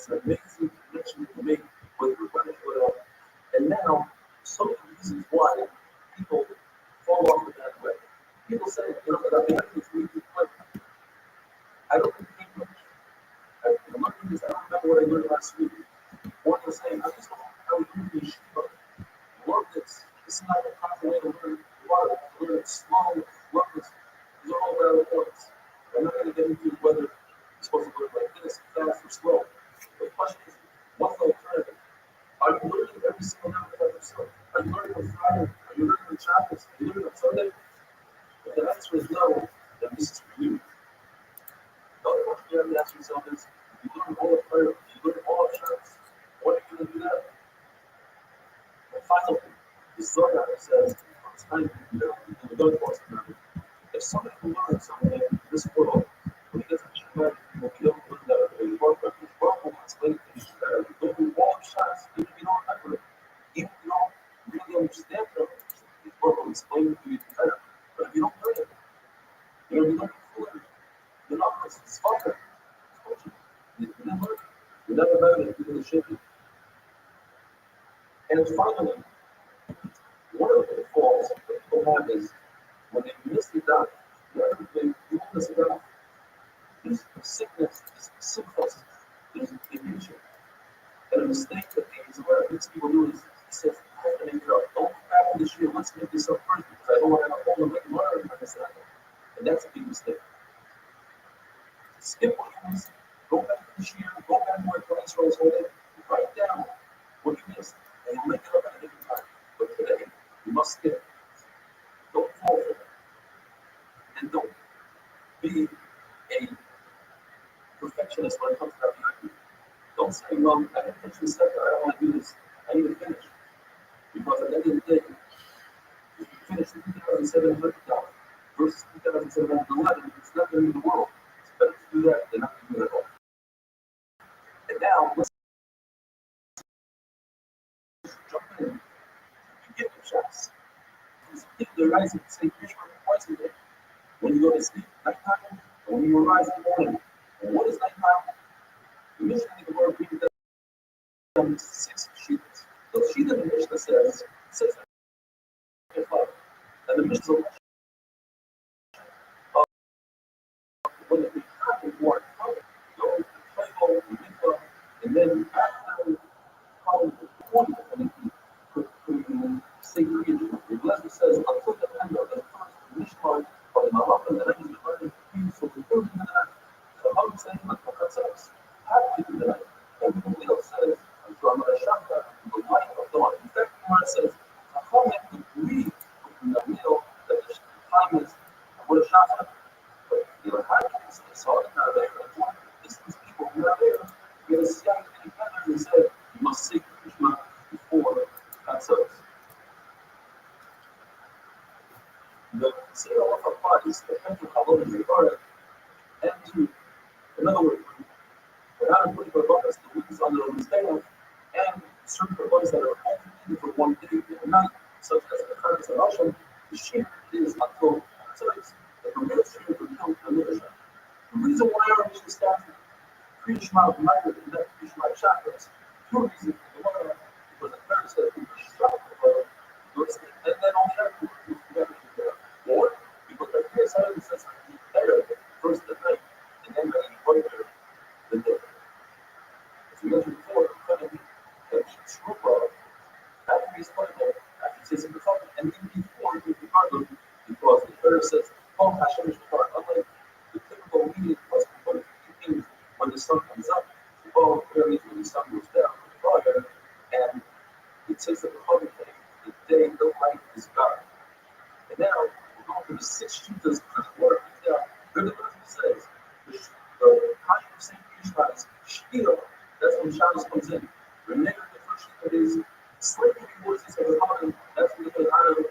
It's an amazing connection to make with Rabbi. And now, some of the reasons why people fall off the bad way. People say, that I've been learning this week, I don't think much. I'm learning this, I don't remember what I learned last week. One was saying, I just don't know how we do the yeshiva. Love this. This is not the proper way to learn water. To learn it slow. Love this. These are all valid points. I'm not going to get into whether you're supposed to learn like this, fast or slow. The question is, what's the alternative? Are you learning every single night by yourself? Are you learning on Friday? Are you learning on Shabbos? Are you learning on Sunday? If the answer is no, then this is for you. The other question you have to ask yourself is, if you learn all of prayer, if you learn all of Shabbos, what are you going to do that? And finally, the Zohar says, it's time to do that. And the God wants to know. If somebody can learn something in this world, when he gets to Shabbat, he will be able to learn that in the world, but his world will explain to you better. You go through all of Shabbos, even if you don't remember it, even if you don't really understand it, his world will explain it to you better. But if you don't learn it, you're going to be foolish. You're not going to suffer. You never learn it, you're going to shake it. And finally, one of the pitfalls that people have is when they miss the dot, they miss the dot. There's sickness, there's symptoms, there's confusion. And a mistake that these Americans people do is he says, don't come back this year, let's make this up first because I don't want to hold them like learn on this level. And that's a big mistake. Skip what you missed, go back this year, go back to where cholesterol is holding, write down what you missed, and you'll make it up at a different time. But today, you must skip. Don't fall for it. And don't be a perfectionist when it comes to that. Don't say, well, I can finish this step, I don't want to do this. I need to finish. Because at the end of the day, if you finish $2,700 versus $2,711, it's not going to be the world. It's better to do that than not to do it at all. And now, let's jump in. You get your shots. If the rising, say, twice a day. When you go to sleep, nighttime, or when you rise in the morning. And what is nighttime? Initially, the word reading down 6 sheets. The sheet of the Mishnah says, and the Mishnah when it becomes more common, go to play and then after probably the 20th, and you say creation. The lesson says, until the end of the first Mishnah, but in Allah, and then I use the word so the third in the night. So how do you say, half in the night? Everybody else says, until I'm going to shut that, the light of dawn. In fact, Gemara says, how many agree in the middle that the time is, what a shot. But how can you say, so it's not there? This is people who are there. You're going to see how many feathers and say, you must say Krishna before that service. The Seder of applies to enter Halom and Yevara and to, in other words, without a particular bonus, the weeks on the Mistela and certain bonus that are only needed for one day and night, such as the current Sarasham, the sheep is until service. The real sheep will become a little shot. The reason why our mission staff preach about Michael and not preach about chakras, two reasons. The one, because the parents said we should shop about and then on the other, we forget to do that. Or because the parents says better first the night and then they wonder the day. As we mentioned before, that each group after he's playable, after he says in the public, and then before he regardless, because the prayer says, oh, Hashem is part, unlike the typical meaning was when the sun comes up, oh, prayer is when the sun goes down, and it says that the public the day, the light is God. And now we're going to the 6 shooters of the word. Now, good enough says, the time of St. Yishma is Shkira. That's when Shabbos comes in. Remember the first sheet is slightly before the of the common. That's when the Hana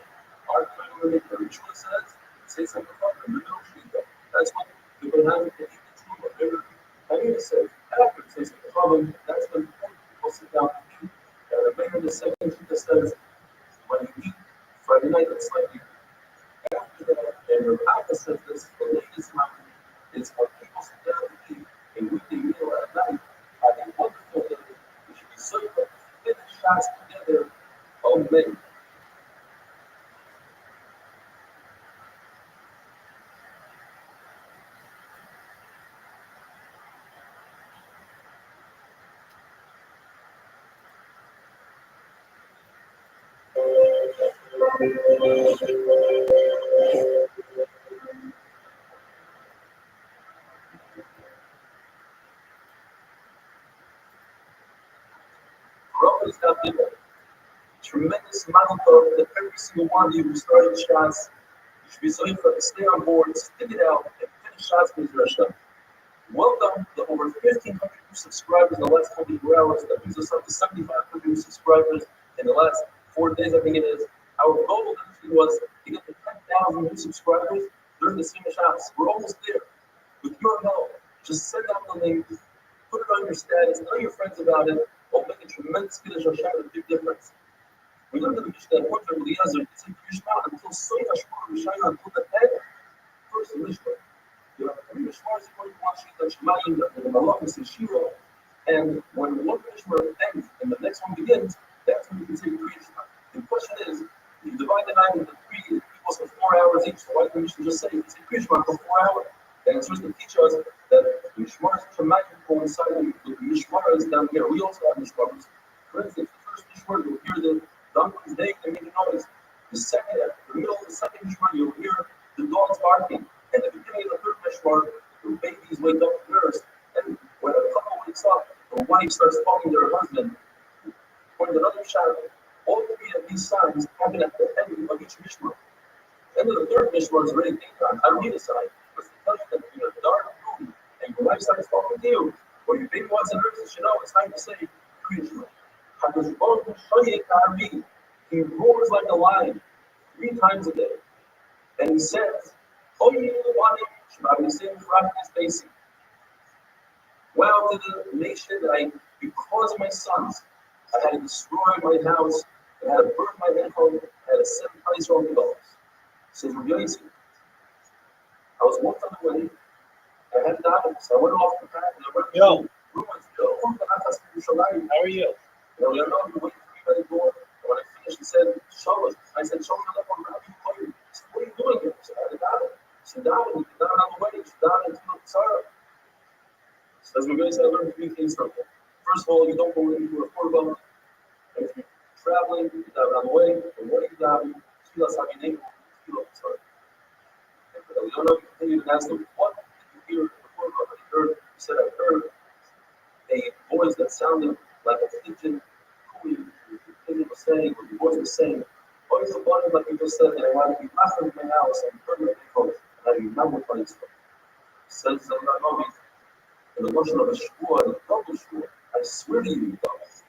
are trying to make the ritual says, say something about the middle sheet. That's when the Hana can eat the true of every. I need to say, after it says the common, that's when people sit down to eat. And the mayor of the second sheet says, when you eat Friday night, it's slightly after that. And the Papa says this, the latest mountain is when people sit down to eat a weekday meal at night, have a wonderful So you put 50 shots together. Oh man. Rabbi's got the tremendous amount of that every single one of you who started shots. You should be so for to stay on board, stick it out, and finish shots with Russia. Welcome to over 1,500 new subscribers in the last 24 hours. That brings us up to 7,500 new subscribers in the last 4 days, I think it is. Our goal initially was to get to 10,000 new subscribers during the same shots. We're almost there. With your help, just send out the link, put it on your status, tell your friends about it. It'll make a tremendous Kiddush Hashem and a big difference. We learned in the Mishnah that Porter Eliezer is in Krishma until Soy Hashmar Rishayna until the end. First Mishnah. You have three Mishmars according to Rothschild and Shemayim, the Malachas and Shira. And when one Mishmar ends and the next one begins, that's when you can say Krishma. The question is, you divide the night into three equals for 4 hours each. So why don't you just say Krishma for 4 hours? And it's supposed to teach us that the Mishmars and Shemayim coincide with the Mishmars down here. We also have Mishmars. For instance, the first Mishmar, you'll hear the donkey's day and make a noise. The second, at the middle of the second Mishmar, you'll hear the dogs barking. At the beginning of the third Mishmar, the babies wake up first. And when a couple wakes up, the wife starts talking to her husband. According to another shot, all three of these signs happen at the end of each Mishmar. The end of the third Mishmar is already daytime. I don't need a sign. But to tell you that you're in a dark room and your wife starts talking to you, or your baby wants a nurse, you know, it's time to say, Krishma. He roars like a lion 3 times a day. And he says, wow to the nation that because of my sons, I had to destroy my house, I had to burn my head home, I had to send place on the dogs. Says Rabbi, I was once on the way, I had diamonds, so I went off the path and I went to ruins. How are you? You know, I'm waiting for me by the door. And when I finished, he said, show us. I said, show me the phone. Rabbi, what are you doing here? He said, I had diamond. Sit down, we can down on the way, sit down and do Sarah. So as we're going to say, I learned 3 things from him. First of all, you don't go into a portable. And if you're traveling, you down on the way, and what are you down? Feel us having name, feel up Sarah. And for the Leona, we continue to ask them, what did you hear in the portable? He heard, he said, I heard a voice that sounded like a pigeon cooing. The pigeon was saying, or the voice was saying, what is the one like you just said that I want to be left in my house and permanently closed? And I remember what he says Rabbi, in the motion of a shvua, the double shvua, I swear to you, guys,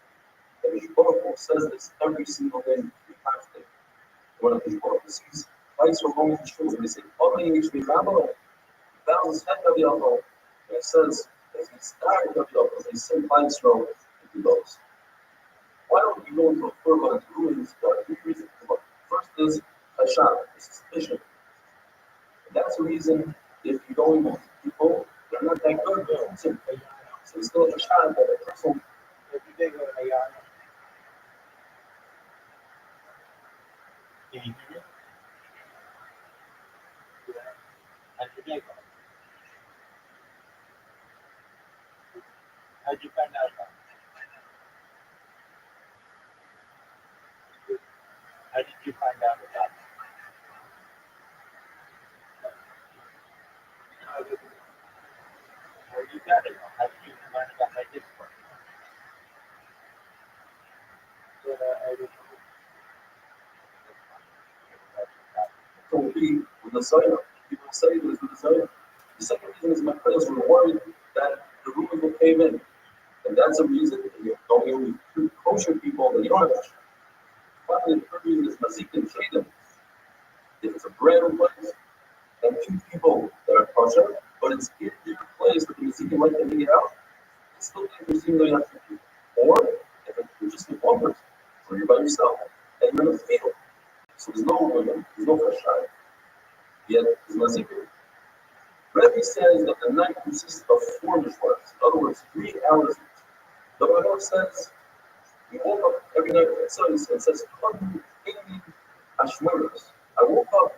that the Shvua says this every single day, 3 times a day. One of the Shvua sees lights from home to shows, and they say, Omni Yishmi Rabbi, bows his head of the elbow, and it says, as he started of the elbow, they send lights from the goes. Why don't you go into a furlough and ruins? There are 3 reasons. First is Hashan, suspicion. That's the reason if you go in with people, they're not that good. So it's still a shot that a person. How'd you find out about it? How did you find out about it? Where you got it? How did you learn about my Discord? So with the Zayah, people say it was with the Zayah. The second reason is my friends were worried that the rumors will cave in. And that's a reason that you're going in with kosher people that you don't have to. Finally, the third reason is Mazik and Shadim. If it's a brand new place and 2 people that are kosher, but it's in their place that the Mazik can let them get out, it's still interesting that you have 2 people. Or if it's just with one person, or you're by yourself, and you're in the field. So there's no women, there's no fresh eye. Yet, there's Mazik. Rabbi says that the night consists of 4 mishmars. In other words, 3 hours each. The Rabbi says We woke up every night at sunrise and says, Amy Ashmaras. I woke up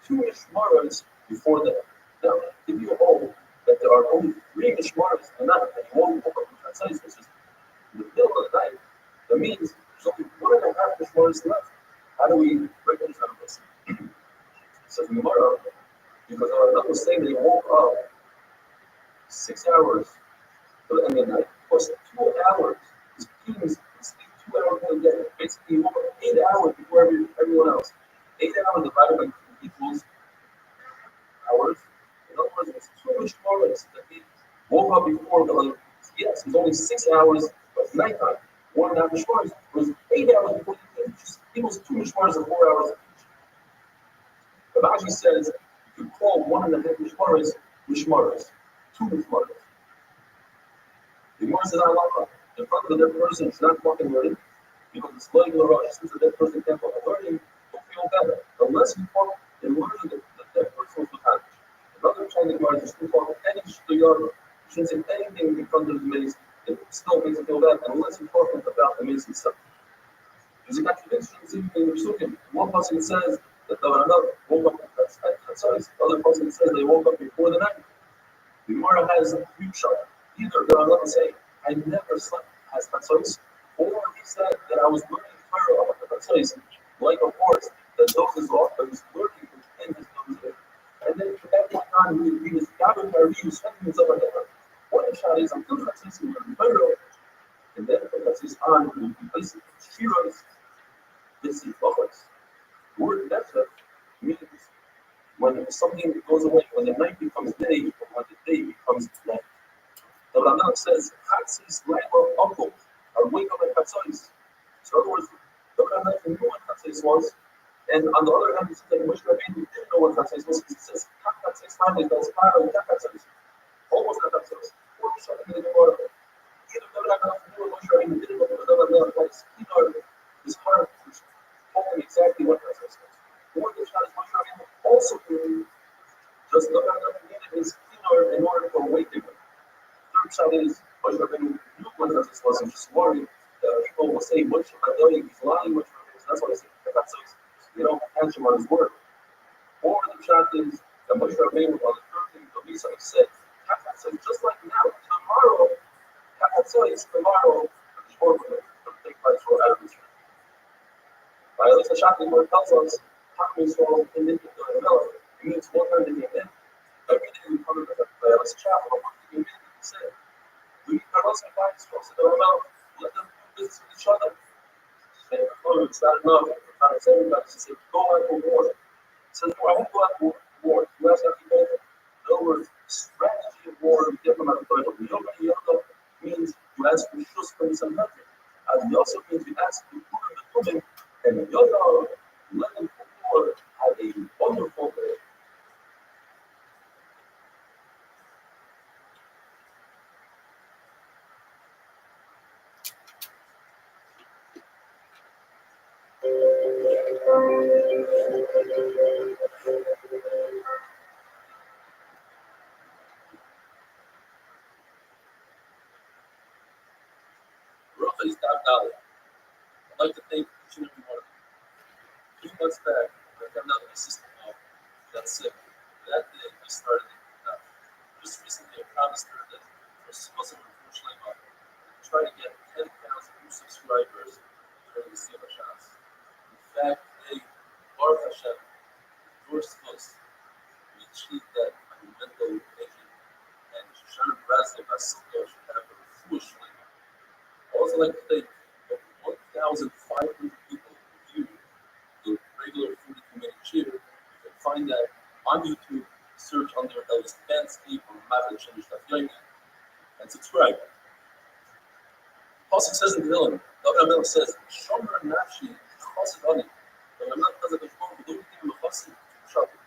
2 Mishmaras before that. Now, if you hold that there are only 3 Mishmaras a night, and you won't woke up from that sunrise, which is in the middle of the night, that means there's only 1.5 Mishmaras left. How do we break that down? So the Gemara, because our another was saying that he woke up 6 hours for the end of the night, plus 2 hours. His humans sleep 2 hours a day. Basically, he woke up 8 hours before everyone else. 8 hours divided by 2 equals hours. In other words, it's 2 Mishmaros that he woke up before the other. Yes, it's only 6 hours of nighttime. 1.5 Mishmaros was 8 hours before he was 2 Mishmaros and 4 hours. Rabbi says you could call 1.5 Mishmaros, 2 Mishmaros. The Gemara says, Allah, in front of the dead person should not walk in learning, because it's letting the rush. Since the dead person can't walk in learning, don't feel better. Unless you walk in learning, the dead person will have. Another time the Gemara just talk any shtoyar, you shouldn't say anything in front of the mace, it still makes you feel bad, unless you're talking about the mace itself. There's a contradiction in the Pesukim. One person says that another woke up at sunrise, the other person says they woke up before the night. The Gemara has a huge shot. Either the Rabbi say, I never slept as Chatzos, or he said that I was learning Torah about the Chatzos, like a horse that dozes off, but he's learning in his nose. And then every time he was gathering my reviews, spending himself on that. What the shot is, until Chatzos he learned Torah, and then from Chatzos on, he basically Shiras, this is Bachos. The word Nefesh means when something goes away, when the night becomes day, or when the day becomes night. The Rabbi says, Chatzis, Laila, uncle, are wake up at Chatzis. So in other words, the Rabbi knew what Chatzis was, and on the other hand, he says that Moshe Rabbeinu didn't know what Chatzis was, because he says, Chatzis, family, that's part of Chatzis. Almost Chatzis. Or something in the Gemara. Either the Rabbi knew what Moshe Rabbeinu didn't know, but the Rabbi was, his heart was told him exactly what Chatzis was. Or the Shad is Moshe Rabbeinu also knew, just the Rabbi needed his in order to awaken him. Rothschild is Moshe Rabbeinu knew what Chatzis was, and just worried that people will say, Moshe Rabbeinu, he's lying, Moshe Rabbeinu. So that's why I say, Chatzis. You don't catch him on his word. Or the shot is that Moshe Rabbeinu on the 13th of Esau said, Chatzis, just like now, tomorrow, Chatzis, tomorrow, the Torah will take place for out of Israel. By at least the shot word tells us, Chacham Yisrael in the Melech. It means one time they came in. Every day we come in with a chapel, one thing we say, we need our husband by Yisrael, so they're about, let them do business with each other. And oh, it's not enough. We're trying to say everybody to say, go out for war. It says, no, I won't go out for war. You ask after you in other words, strategy of war, diplomatic title. Yoga means you ask for shus from some country. As also means you ask for the and Yoga, let them for war, have a wonderful day. Rothschild is top dollar. I'd like to thank each and every one of you. 2 months back, I found out my sister-in-law got sick. That day, I started just recently, I promised her that for Muslim unfortunately, try to get 10,000 new subscribers during the Siyam Shas. In fact, they, Baruch Hashem, first us, we achieved that monumental occasion, and Shoshana Brazil, Basilio, should have a foolish flame. I also like to thank over 1,500 people who viewed the regular 42-minute cheer. You can find that on YouTube. Search under the landscape or Mavet Shemish Yomi and subscribe. Pasuk says in Tehillim, David HaMelech says, Shomer Nafshi Chassid Ani. David HaMelech does it before, but don't think I'm a chassid to trouble.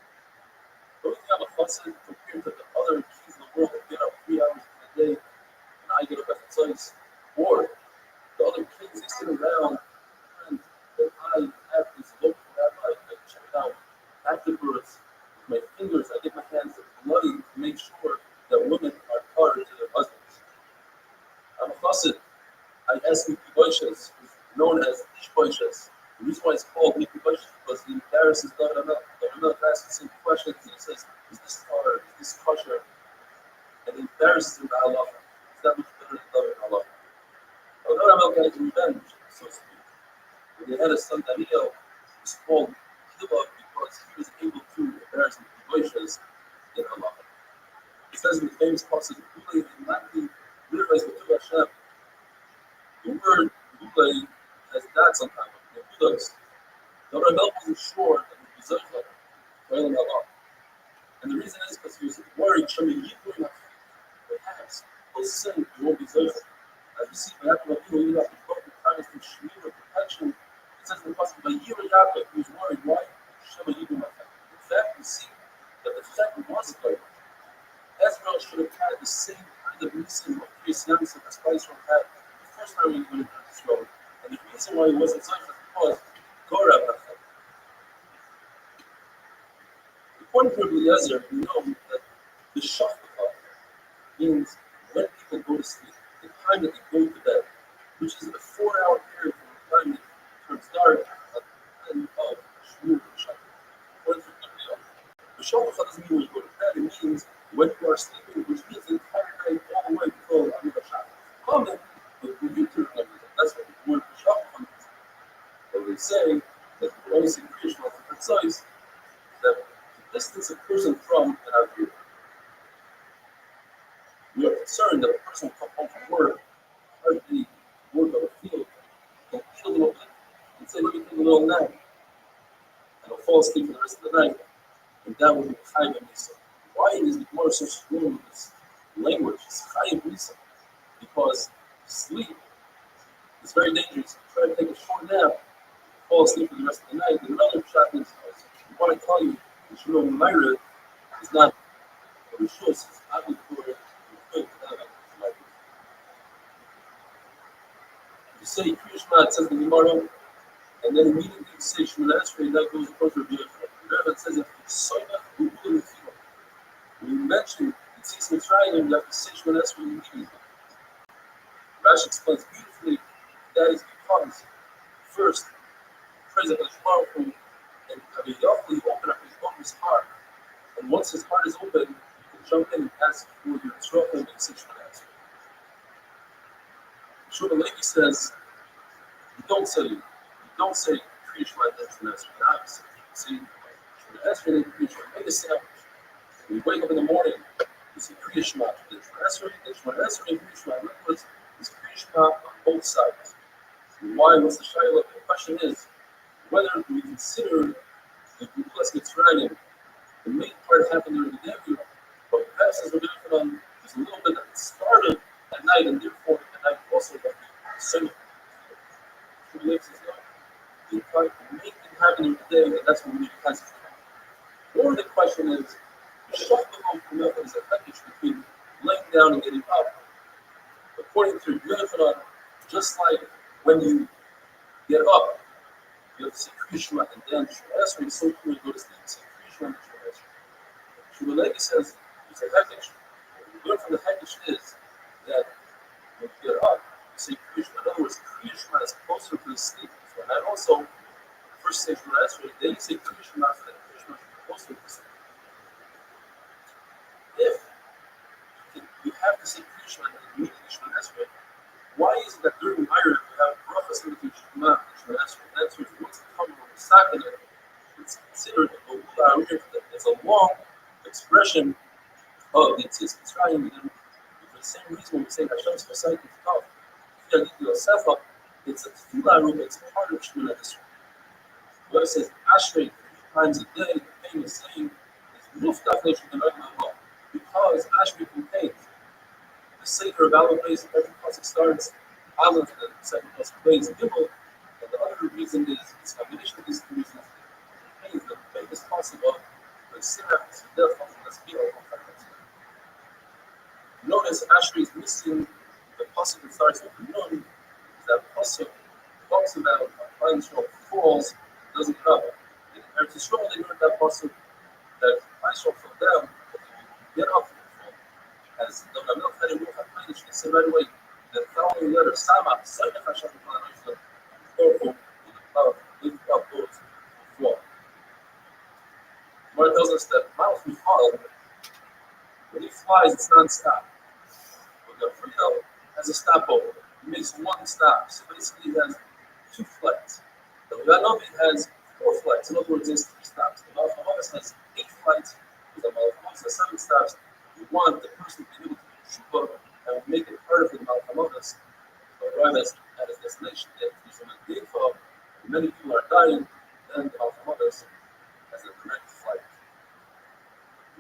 Don't think I'm a chassid compared to the other kings in the world that get up 3 hours a day and I get up at the place. Or the other kings, they sit around and that I have this local rabbi that check it out afterwards. My fingers, I get my hands bloody to make sure that women are parted to their husbands. I'm a chassid. I ask you, Kiboishes, known as Ishboishes. The reason why it's called Mikboishes is because he embarrasses David Amel. David Amel asks the same questions and he says, is this hard? Is this kosher? And he embarrasses him by Allah. Is that much better than David Allah? Now, David Amel got his revenge, so to speak. When they had a son Daniel, he was called Kilab because he was able to embarrass Mikboishes in Allah. It says in the famous passage, Ulay in Latin, literally with Hashem. The word Ulay has that sometimes, the kudos. The rebel wasn't sure that he was Allah. And the reason is because he was worried, perhaps he'll sin, he won't be zeichet. As we see, by Yaakov Avinu, even after broken kindness and shmir protection, it says in the passage, by Yira Yaakov, he was worried, why? In fact, we see that the fact was clear. Ezra should have had the same kind of mission of Chris Yamson as Israel had the first time he went into Israel. And the reason why he wasn't such was because Korah had that. According to Rabbi Eliezer, we know that the shafaka means when people go to sleep, the time that they go to bed, which is a 4-hour period from the time it turns dark at the end of Shmur and Shabbat. According to Rabbi Eliezer, the shafaka doesn't mean when you go to bed, it means when you are sleeping, which means the entire night all the way until Amida Shabbat. Comment, but when you turn on it, that's what the word shafaka means. But they say that when you see creation of different size, that the distance a person from an idea. We are concerned that a person will come home from work, hardly work on the field, and feel a little bit, and say, let me take a little nap, and he'll fall asleep for the rest of the night, and that will be Chayim Misa. Why is the Gemara so strong with this language? It's Chayim Misa. Because sleep is very dangerous. You try to take a short nap, fall asleep for the rest of the night. And another shot is, I want to tell you, the Shmuel Myra is not a Rishus, it's not good for it. You say Krishma, it says the Gemara, and then immediately you say Shemana Esrei, that goes across the Rebbe. It says that when you mention the Tzitz Mitzrayim, you have to say Shemana Esrei immediately. Rashi explains beautifully that is because first, praise of Baruch Hu, and Yachli open up his heart, and once his heart is open, you can jump in and ask for your trouble and say Shemana Esrei. Shmuel Levi says, you don't say Kriya Shema and Shemana Esrei. Obviously, see, Shemana Esrei and Kriya Shema. Make a sandwich. When you wake up in the morning, you say Kriya Shema, then Shemana Esrei, then Shemana Esrei, and Kriya Shema. In other words, it's Kriya Shema on both sides. And why? What's the shayla? The question is whether we consider the Gulas Mitzrayim, the main part happened during the Debut, but perhaps as we're going on, there's a little bit that started at night, and therefore at night also got the same. True lives is not. The main thing happening today, and that's what we need to concentrate on. Or the question is, Shachtam Kumecha is a package between laying down and getting up. According to Yochanan, just like when you get up, you have to say Krishma and then Shemana Esrei, so when you go to sleep, you say Krishma and Shemana Esrei. Shmuel Levi says, it's a package. What we learn from the package is that when you get up, you say Krishma. In other words, Krishma is closer to the sleep. So, and also, first say Shemana Esrei, then you say Krishma, after that Krishma is closer to the sleep. If you have to say Krishma and immediately Shemana Esrei, why is it that during Myra we have brachas in between Shema and Shemana Esrei? The answer is once it comes from the Sakana, it's considered as a long expression of the Tzitz Mitzrayim. For the same reason when we say Hashem's Chosai Kivkav, it's a tefillah room, it's part of Shemana Esrei. What it says, Ashrei 3 times a day, the famous saying is Muftach Leishon Rabbi, because Ashrei contains the Seder of Aleph Beis, every pasuk starts Aleph, and the second pasuk Beis Gimel, and the other reason is this combination of these two reasons contains the famous pasuk of the Seder Sedef of the Spira of Notice Ashrei is missing the pasuk that starts with the Nun. That pasuk talks about Klal Yisrael falls, doesn't come. In Eretz Yisrael, they learned that pasuk that Klal Yisrael fell down, but they get up from the fall. As the Rabbi had a rule, they said right away, the following letter, Sama, Sayyid Hashem, careful with the cloud, lift up those who fall. Gemara tells us that Mount Michal, when he flies, it's non-stop. When the Friel has a stopover, he makes one stop. So basically, he has two flights. The Ranovi has four flights. In other words, there's three stops. The Malchamas has 8 flights. The Malchamas has 7 stops. We want the person to be able to do Shuvah and we make it part of the Malchamas. So arrive at his destination. If he's in a Geifa, many people are dying, then the Malchamas has the correct flight.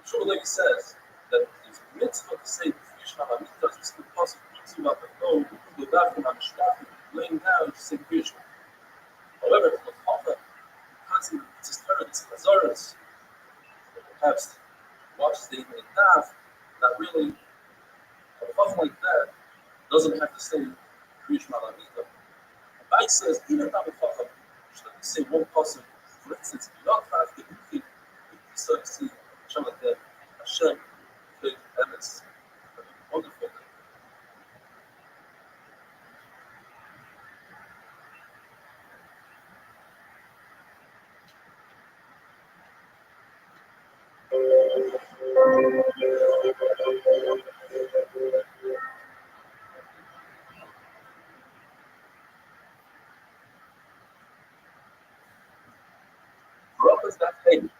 Shul Levi says that it's a mitzvah to say Kriyish Hamamitas, it's the possible mitzvah to go to the bathroom, laying down to say Kriyish. However, if the Chacham constantly repeats his Torah, it's Chazaras, perhaps watches the evening daf, not really, a Chacham like that doesn't have to say Kriyish Hamamitas. Rabbi says, even if I'm a Chacham, should I say one person, for instance, if you're not five, you start to see Hashem, big emes, wonderful. Rabbi is not paid.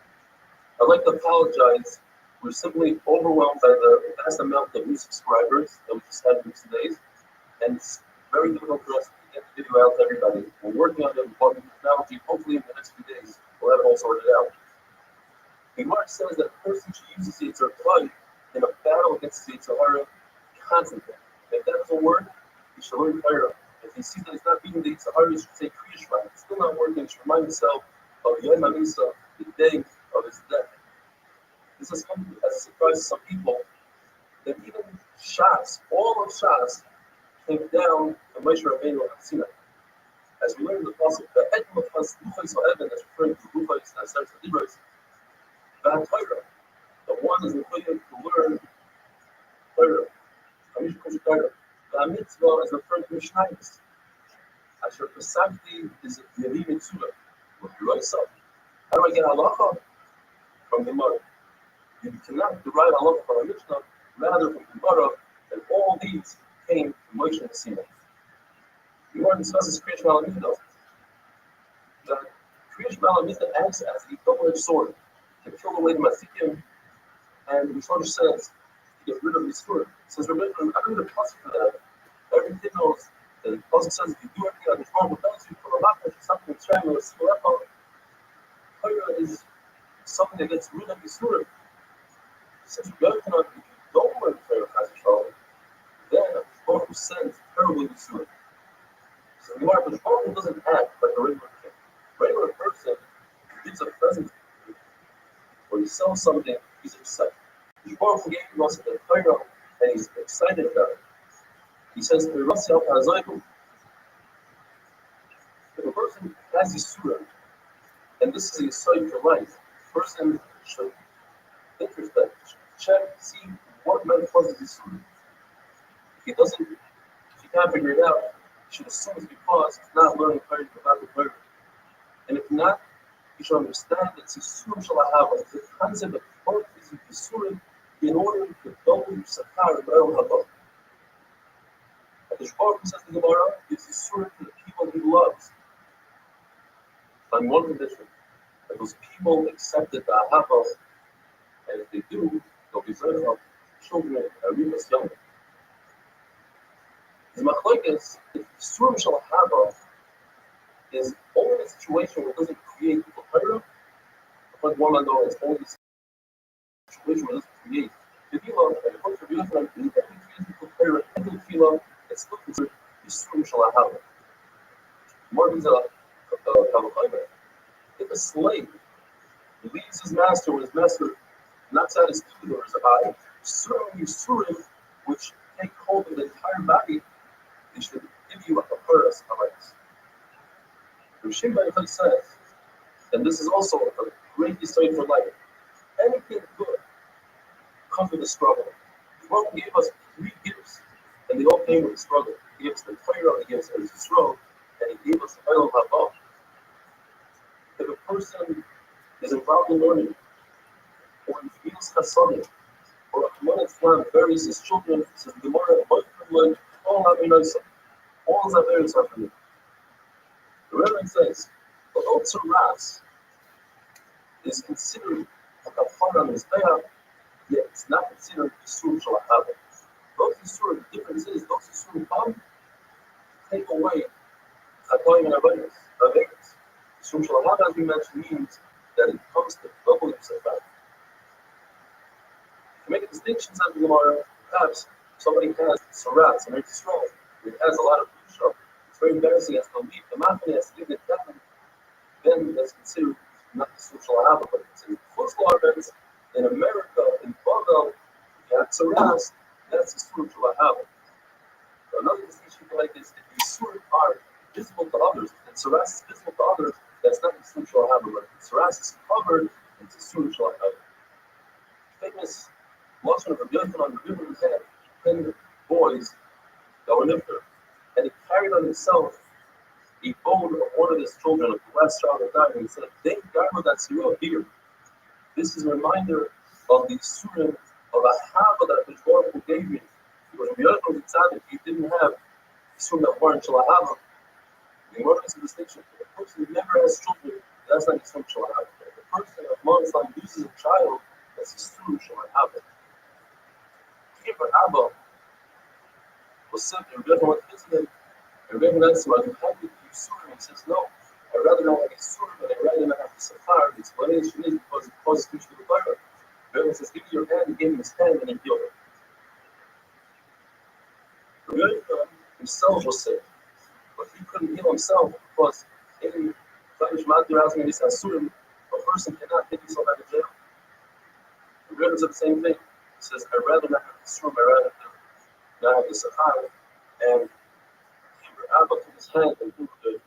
I'd like to apologize. We're simply overwhelmed by the vast amount of new subscribers that we just had in 2 days, and it's very difficult for us to get the video out to everybody. We're working on the important technology. Hopefully, in the next few days, we'll have it all sorted out. The Gemara says that a person should use the Yetzer Hara in a battle against the Yetzer Hara constantly. If that doesn't work, he should learn Torah. If he sees that he's not beating the Yetzer Hara, he should say Kriyish Shema. If it's still not working, he should remind himself of Yom HaMisa, the day of his death. This has come as a surprise to some people that even Shas, all of Shas, came down to Moshe Rabbeinu on Sinai. As we learned in the Pasuk, the Edom of Luchos HaEben, that's referring to Luchos and Aseret HaDibros, Bad Torah. The one is required to learn Torah. Hamish Kosh Torah. The mitzvah is referring to Mishnayos. Asher Pesachti is Yevi Mitzvah. With Rothschild. How do I get halacha? From the Gemara. You cannot derive halacha from a Mishnah, rather from the Gemara, and all these came from Moshe and Sinai. The Gemara discusses Kriyish Malamita. The Kriyish Malamita acts as a double-edged sword to kill away the Masikim, and the Rothschild says to get rid of the sword. It says, remember, I don't need a plus for that. Every kid knows that the Pasuk says if you do everything on the Torah without you, for a lot of something extreme or similar, Torah is something that gets rid of the sword. Since you don't learn Torah, then the Torah sends terribly the sword. So the Torah doesn't act like a regular king. A regular person gives a present to you, or he sells something, he's excited. The Torah gave us the Torah, and he's excited about it. He says, if a person has a surah, and this is a sign for life, the person should introspect, check, see what might cause this surah. If he can't figure it out, he should assume it's because he's not learning Torah about the Torah. And if not, he should understand that Sisur Shalahava is the concept of Torah is the surah in order to double your Sakar and Baruch Haba. And the Shvar says the Gemara is the surah to the people he loves. On one condition, that those people accepted the Ahava, and if they do, they'll be Zercha, children, Arimas, young. The Machlokes, if Surah Shalahava is only a situation where it doesn't create the Torah, but one man knows it's only a situation where it doesn't create the Tefillah, and according to Rabbi, even if it creates the Torah and the Tefillah, it's still considered the Surah Shalahava. More than if a slave leaves his master when his master knocks out his tooth or his eye, certain Yisurim which take hold of the entire body, they should give you a purpose of rights. Roshim Ba'ifai says, and this is also a great insight for life, anything good comes with a struggle. The Lord gave us 3 gifts, and they all came with a struggle. He gave us the Torah, he gave us Eretz Yisrael, and he gave If a person is involved in learning, or he feels chasadim, or when Islam buries his children, says Gemara, all have all Zaveris are for me. The Rabbi says, although Tzaras is considered a kafar on his payout, yet it's not considered Yisur Shalahava. Those Yisur, the difference is, those Yisur come take away Atoyim and Avegas. Yisur Shalahava, as we mentioned, means that it comes to double Yisur. To make a distinction, says the Gemara, perhaps somebody has Saras and it's strong, it has a lot of Yisur, it's very embarrassing, he has to leave the Mafia, has to leave the Kevin, then that's considered not the social habit, but considered football events. In America, in Bavel, you have Tzaras, that's the spiritual habit. So another distinction like this, if the Yisur are visible to others, and Tzaras is visible to others, that's not the spiritual habit, but Tzaras is covered, it's a spiritual habit. Famous Lashon of Rabbi on the river had 10 boys that were nifter, and he carried on himself a bone of one of his children, of the last child that died, and he said, "They garment that Sirah here." This is a reminder of the Surim of a Hava that the Torah gave me. Because Rabbi Tzaddik, he didn't have Surim that weren't Shalahava. The Gemara makes a distinction. If a person who never has children, that's not Surim Shalahava. If a person of Muslim uses a child, that's a Surim Shalahava. Here for Abba was simply Rabbi was visiting. And Rabbi answered, "Are you happy to use Surim?" He says, "No. I'd rather not have a Surim, but I'd rather not have the Safar." The explanation is because it causes speech to the Torah. Rabbi says, "Give me your hand," he gave him his hand, and he healed him. Rabbi himself was sick, but he couldn't heal himself because in Tavish Madir asking this Asurim, a person cannot take himself out of jail. Rabbi said the same thing. He says, "I'd rather not have the Surim, I'd rather not have the Safar," and Abba took his hand and he was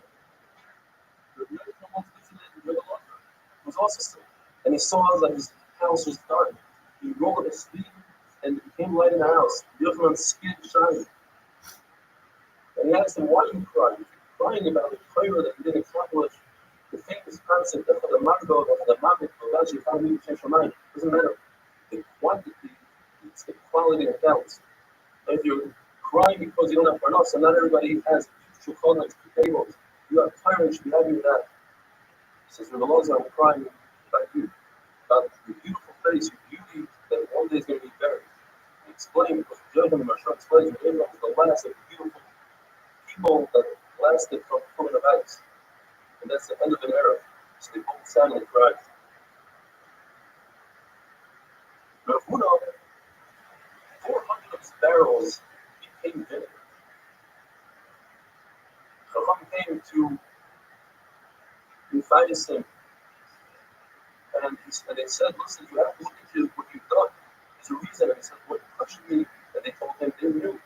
was also sick. And he saw that his house was dark. He rolled up his sleeve and it became light in the house. Yochanan skin shining. And he asked him, "Why are you crying? You're crying about the prayer that you didn't accomplish." The famous concept that for the Margo, that for the Mabit, for the economy to change your mind. Doesn't matter. The quantity, it's the quality that counts. If you're crying because you don't have enough, so not everybody has shulchan like 2 tables. You have time, you should be happy with that. He says, "When the Lord's I'm crying about you, about your beautiful face, your beauty that one day is going to be buried." He explained, because Jonathan Marshall explains that Abraham was the last of the beautiful people that lasted from pulling of ice. And that's the end of an era. So they both sat and cried. Rav Huna, 400 of his barrels became vinegar. Chacham came to Matthias him, and they said, "Listen, you have to look into what you've done. There's a reason." And he said, "What questioned me?" And they told him they knew.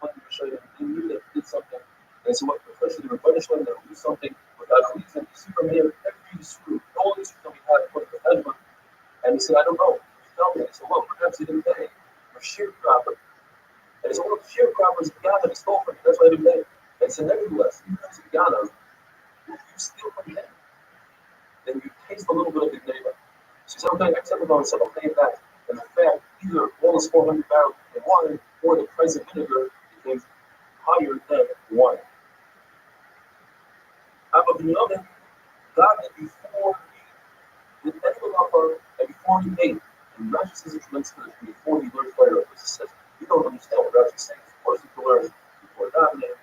They knew that he did something. And they said, "What question? They were punishment, they would do something without a reason." You see from here, every Yisroel, all these that we had put the husband. And he said, "I don't know. You tell me." And he said, "Well, perhaps he didn't pay for sharecropper." And he said, "Well, the sharecroppers Ghana, he stole from me. That's why I didn't pay." And he said, "Nevertheless, even if it's Ghana, if you steal from him, then you taste a little bit of the neighbor." So he said, "Okay, accept it on himself, I'll pay it back." And in fact, either all his 400 barrels became wine, or the price of vinegar became higher than wine. Abba Binyamin, God did before he did any of and before he ate. And Rashi says it links to this before he learned Torah. He says, "You don't understand what Rashi is saying. Of course, you can learn before that. You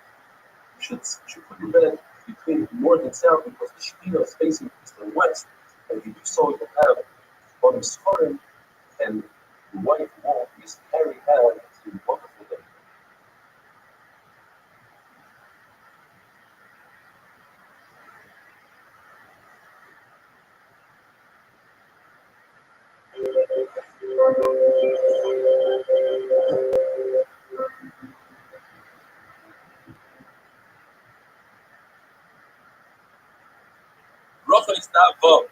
should put your bed between north and south because the Shekhinah is facing east and west. And if you do so, you will have on the Sfarim and the white wall is carry out to the wonderful day." Rothschild is not above.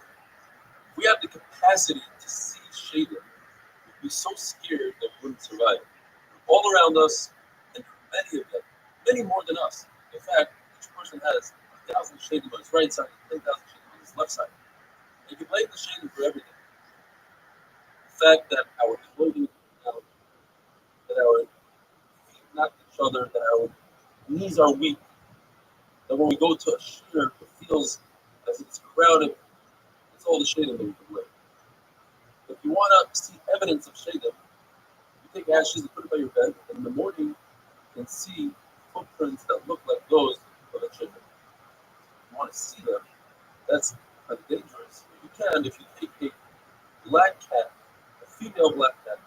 We have the capacity to see Shayla. We'd be so scared that we wouldn't survive. All around us, and many of them, many more than us. In fact, each person has 1,000 shading on his right side and 10,000 shading on his left side. And you can blame the shading for everything. The fact that our clothing, that our feet knock each other, that our knees are weak, that when we go to a shear, it feels as if it's crowded. It's all the shading that we can blame. If you want to see evidence of shading, you take ashes and put it by your bed, and in the morning you can see footprints that look like those of a chicken. If you want to see them, that's kind of dangerous. You can if you take a black cat, a female black cat,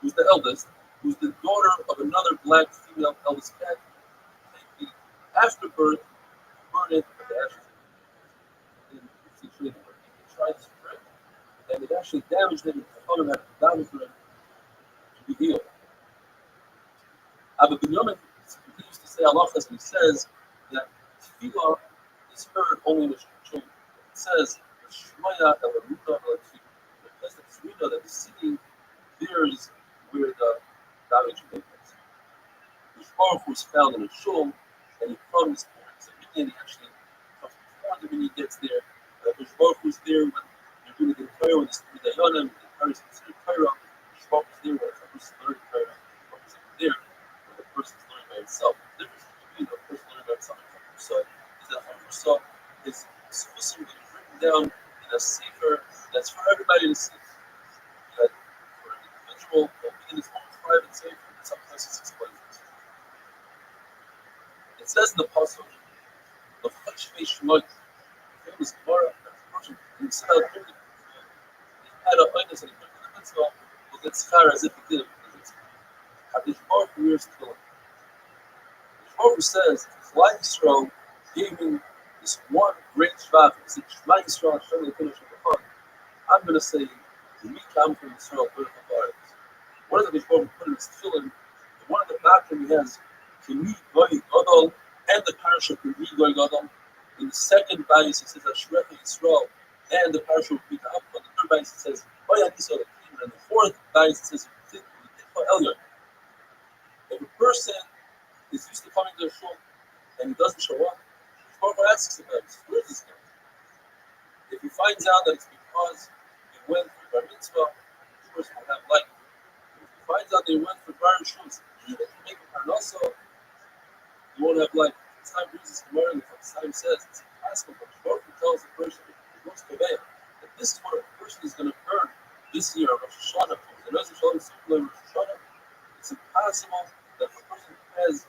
who's the eldest, who's the daughter of another black female eldest cat, take the afterbirth, burn it with the ashes. And you see shading where he tried to spread, and it actually damaged him, and the color had damaged him to be healed. Abba Binyamin, he used to say halachas, and he says that tefillah is heard only in the shul. It says Shmaya el Aruda el Tefillah. Because the tefillah that is sitting there is where the damage takes place. The Shmar was found in a shul, and he comes towards the beginning. He actually comes before the minyan gets there. The Shmar was there when they're doing the Torah, when the Dayanim, the Torah is considered Torah. The Shmar was there when the person learned Torah. The Shmar was there when the person is learning by himself. The difference between the person learning by himself and Chamusa is that Chamusa is specifically written down in a sefer that's for everybody to see. That for an individual, will be in his own private sefer, and some places explain it. It says in the Pasuk, the Chashvei Shemot, the famous Gemara, that the person inside he had a highness and he put in the mitzvah, will get schar as if he did it with the mitzvah. Hadish Baruch Hu wears tefillin. The Baruch Hu says, Klal Yisrael gave him this one great shvach. He said, Shema Yisrael Hashem Elokeinu Shebachar. I'm going to say, we come from Yisrael, Berachah Ba'aretz. One of the Baruch Hu put in his tefillin, one of the doctrine he has, Kimi Goy Gadol, and the parasha Kimi Goy Gadol. In the second bias, he says, Ashrecha Yisrael, and the parasha of Bita Appa. The third bias, he says, Oya Yisrael, and the fourth bias, he says, Elyon. If a person is used to coming to a shul and he doesn't show up, the Baruch Hu asks him, where is this guy? If he finds out that it's because he went for bar mitzvah, the person will have light. If he finds out that he went for bar shus, even if he make a parnasa, he won't have light. Time brings this Gemara, and time says it's impossible. But the Baruch Hu tells the person who goes to Rabbi that this is what a person is going to earn this year of Rosh Hashanah. It's impossible that if a person has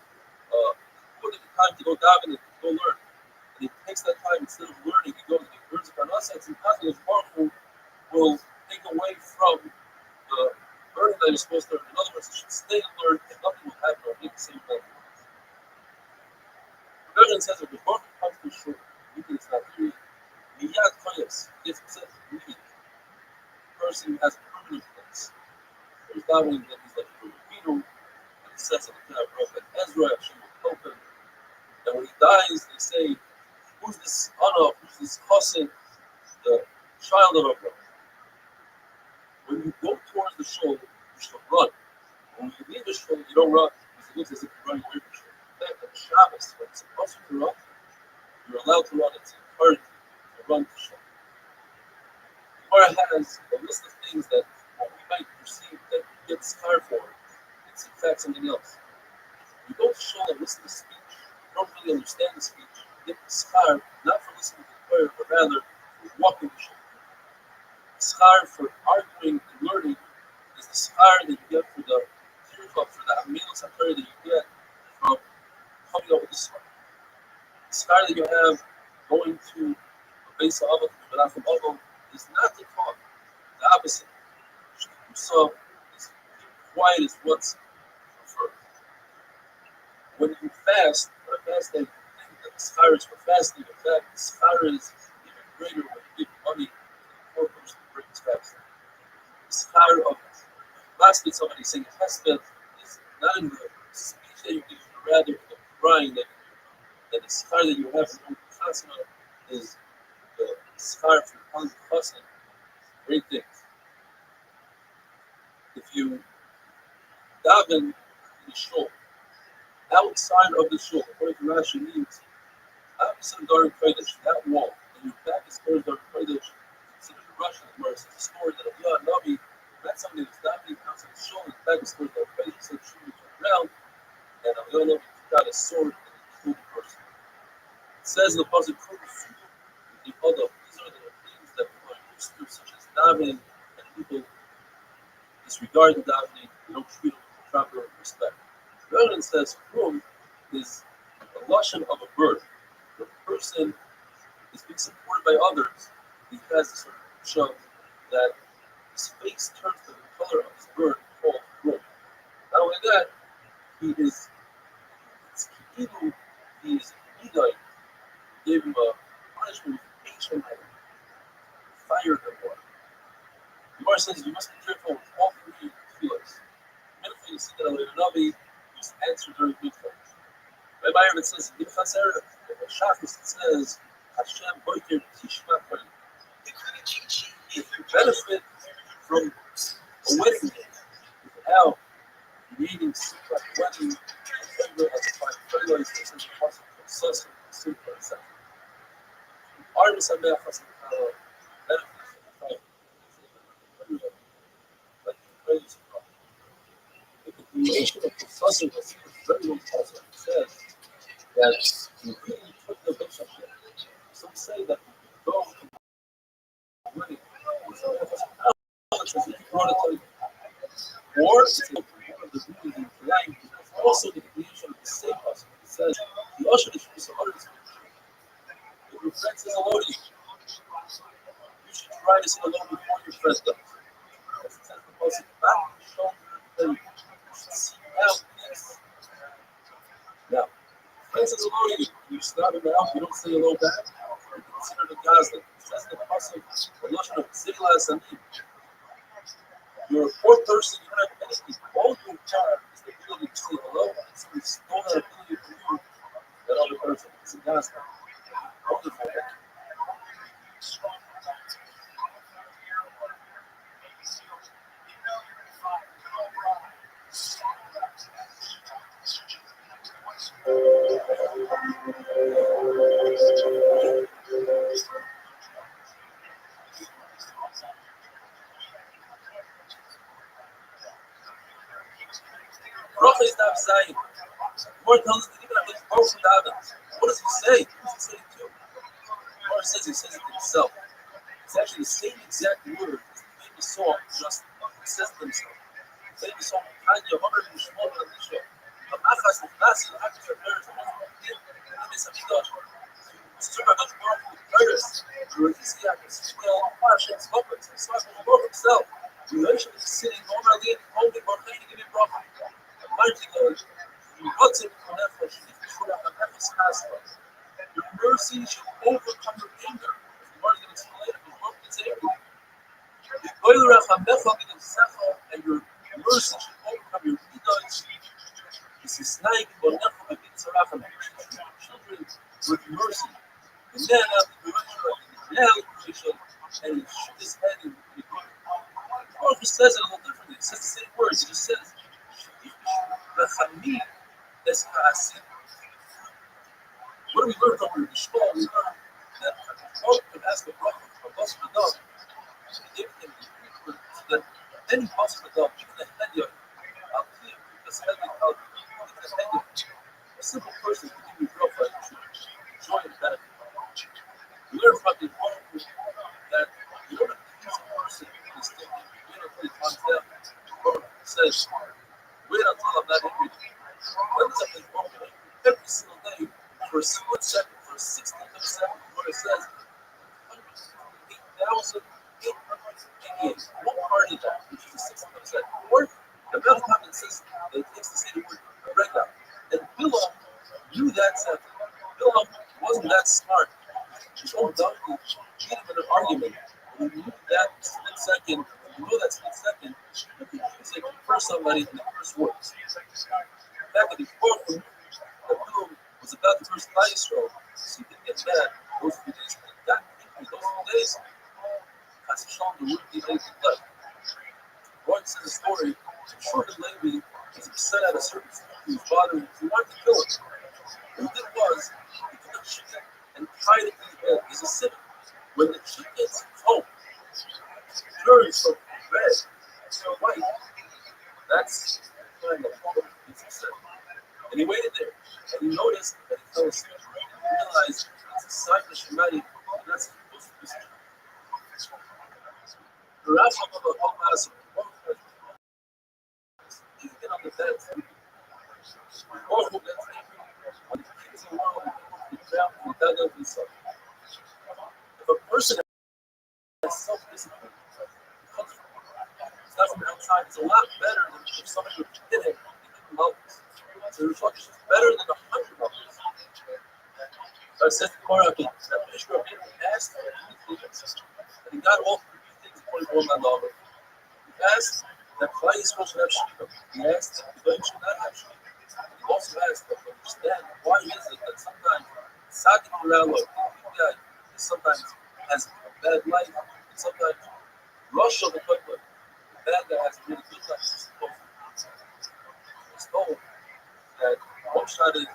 put in the time to go daven and to go learn, and he takes that time instead of learning, he goes and he earns a parnasa. It's impossible that the Baruch Hu will take away from the learning that you're supposed to learn. In other words, you should stay and learn, and nothing will happen or make the same level. The version says that the Baruch Hu comes to shul, meaning it's not really miyad koyes. It's said meaning the person has a permanent place. There's davening that he's like a Rabbi, and it says that the prophet Ezra Hashem will help him. And when he dies, they say, who's this Anna, who's this Chassid, the child of Abraham? When you go towards the shul, you should run. When you leave the shul, you don't run, because it looks as if you're running away from the shul. In fact, on Shabbos, when it's supposed to run, you're allowed to run. It's encouraged to run to shul. The Gemara has a list of things that what we might perceive that you get scarred for, it's in fact something else. You go to shul and listen to speech, you don't really understand the speech, you get scarred not for listening to the prayer, but rather for walking to shul. The schar for arguing and learning is the schar that you get for the tircha, for the amilas haTorah that you get from coming up with the schar. The schar that you have going to a base of Avot, to Menachem Avot, is not the talk. The opposite. So, is quiet is what's preferred. When you fast, for a fast day, you think that the schar is for fasting. In fact, the schar is even greater when you give money to the poor person who brings fasting. The schar of lastly somebody saying a hesped is not in the speech that you give, but rather in the crying that you do. And the schar that you have in the chasana is the schar for telling the chasana great things. If you daven in the shul, outside of the shul, according to Rashi means Some Dark Kodesh, that wall, and your back is towards Dark Kodesh, considered a Russian, where it's a story that Abiyah Nabi, that's something that's not being outside the shoulder, his back is towards Dark Kodesh, so shooting around, and Abiyah Nabi took out a sword and killed the person. It says in the Pasuk, the other, these are the things that people are used to, such as davening, and people disregard the davening, they don't treat it with proper respect. The other says, Krum is a lashon of a bird. The person is being supported by others. He has this sort of show that his face turns to the color of his bird called Krum. Not only that, he is evil, he is Midai, gave him a punishment with H fired him more. The Gemara says you must be careful with all three feelings. Mincha, you see that Nabi just answered during Mikvah. Rabbi Byron says in Chaser, Shachris, it says Hashem Boiker Tishma Koyin. If you benefit from a wedding day, now creating super wedding, member of the five fertilized this is possible for Susan, super etc. Artists are there for some benefits from the five. Like the praise of God. The creation of the Susan was very well possible. It says that you really took the bishop. Some say that you go to the wedding with some of us or it's one of the reasons in flying also the creation of the same person. It says the usher is for some others. If your friend says hello to you, you should try to say hello before your friend does. As it says the person back on the shoulder, then you should see out this. Now, friend says hello to you, you start him out, you don't say hello back, you consider the gazlan. It says the person, the usher of Zila Sanim. You're a poor person, you don't have anything. All you have is the ability to say hello, and so it's not an ability for you, that other person. It's a gazlan. Wonderful. Rothschild is not saying. More tells us that even if it's broken down, what does he say? What does he say to? Or he says it himself. It's actually the same exact word as the famous song, just says to himself. The famous song, Kanye, Homer, and Shmuel, and Elisha. Achas, Nasi, Achas, and Paris, and Miss Amidosh. Super Dutch Baruch with Paris. Eurydice, Shmuel, Parsha, and Slopers, and Swat, and Baruch himself. Elisha is sitting, Homer, and holding Baruch, and giving Baruch. Mighty God, you got to be nefesh, your mercy should overcome your anger. The Lord is going to explain it, but it's angry. And your mercy should overcome your midas. This is like children with mercy. The man after the resurrection, and he shook his head in the good. The Lord says it a little differently. It says the same words. It just says, what do we learn from the Shmuel? We learn that God could ask the Prophet from Basra Dog to give him the secret that any Basra Dog, even a Hedya, a simple person can give you Prophet to joy and benefit. We learn from the Prophet that in order to please a person in this thing, you know, put it on them. The Prophet says, wait until I'm not angry. When does that happen? Every single day, for a split second, for a 16th of a second, what it says, 108,888. One part of that, which is a 16th of a second. Or the amount of time it says that it takes to say the word Rega. And Bilam knew that second. Bilam wasn't that smart. His own donkey beat him in an argument. When you knew that split second, you know that split second, you can use it to curse somebody in the first words. The fact that he fought for that Bilam was about to curse Yisrael, so he didn't get mad. Those few days, that those few days, as Hashem, there wouldn't be anything left. Going to the story, Short and Levi was upset at a certain fool who was bothering him. He wanted to kill him. What he did was, he took a chicken hiding in the bed is a sinner. When the chicken's home turns from red to white, that's when the problem is upset. And he waited there, and he noticed that he fell asleep. He realized it's a sign of Shemati, and that's supposed to be the Rashi of the whole mass you get on the bed, or who gets angry when the kids are wrong, the trap, the dead of himself. If a person has self-discipline, it comes from it's not from outside. It's a lot better than if somebody would hit him and give him levels. So the reflection is better than 100 levels. So I said to Korah, that Mishra asked for 3 things, and he got all 3 things according to one dollar. He asked that Klai Yisrael should have Shekhinah. He asked that the Goyim should not have Shekhinah. He also asked that to understand why is it that sometimes Tzaddik Morello, the guy, sometimes has a bad life, and sometimes Rothschild, the bad guy has a really good life. He's told that one shot is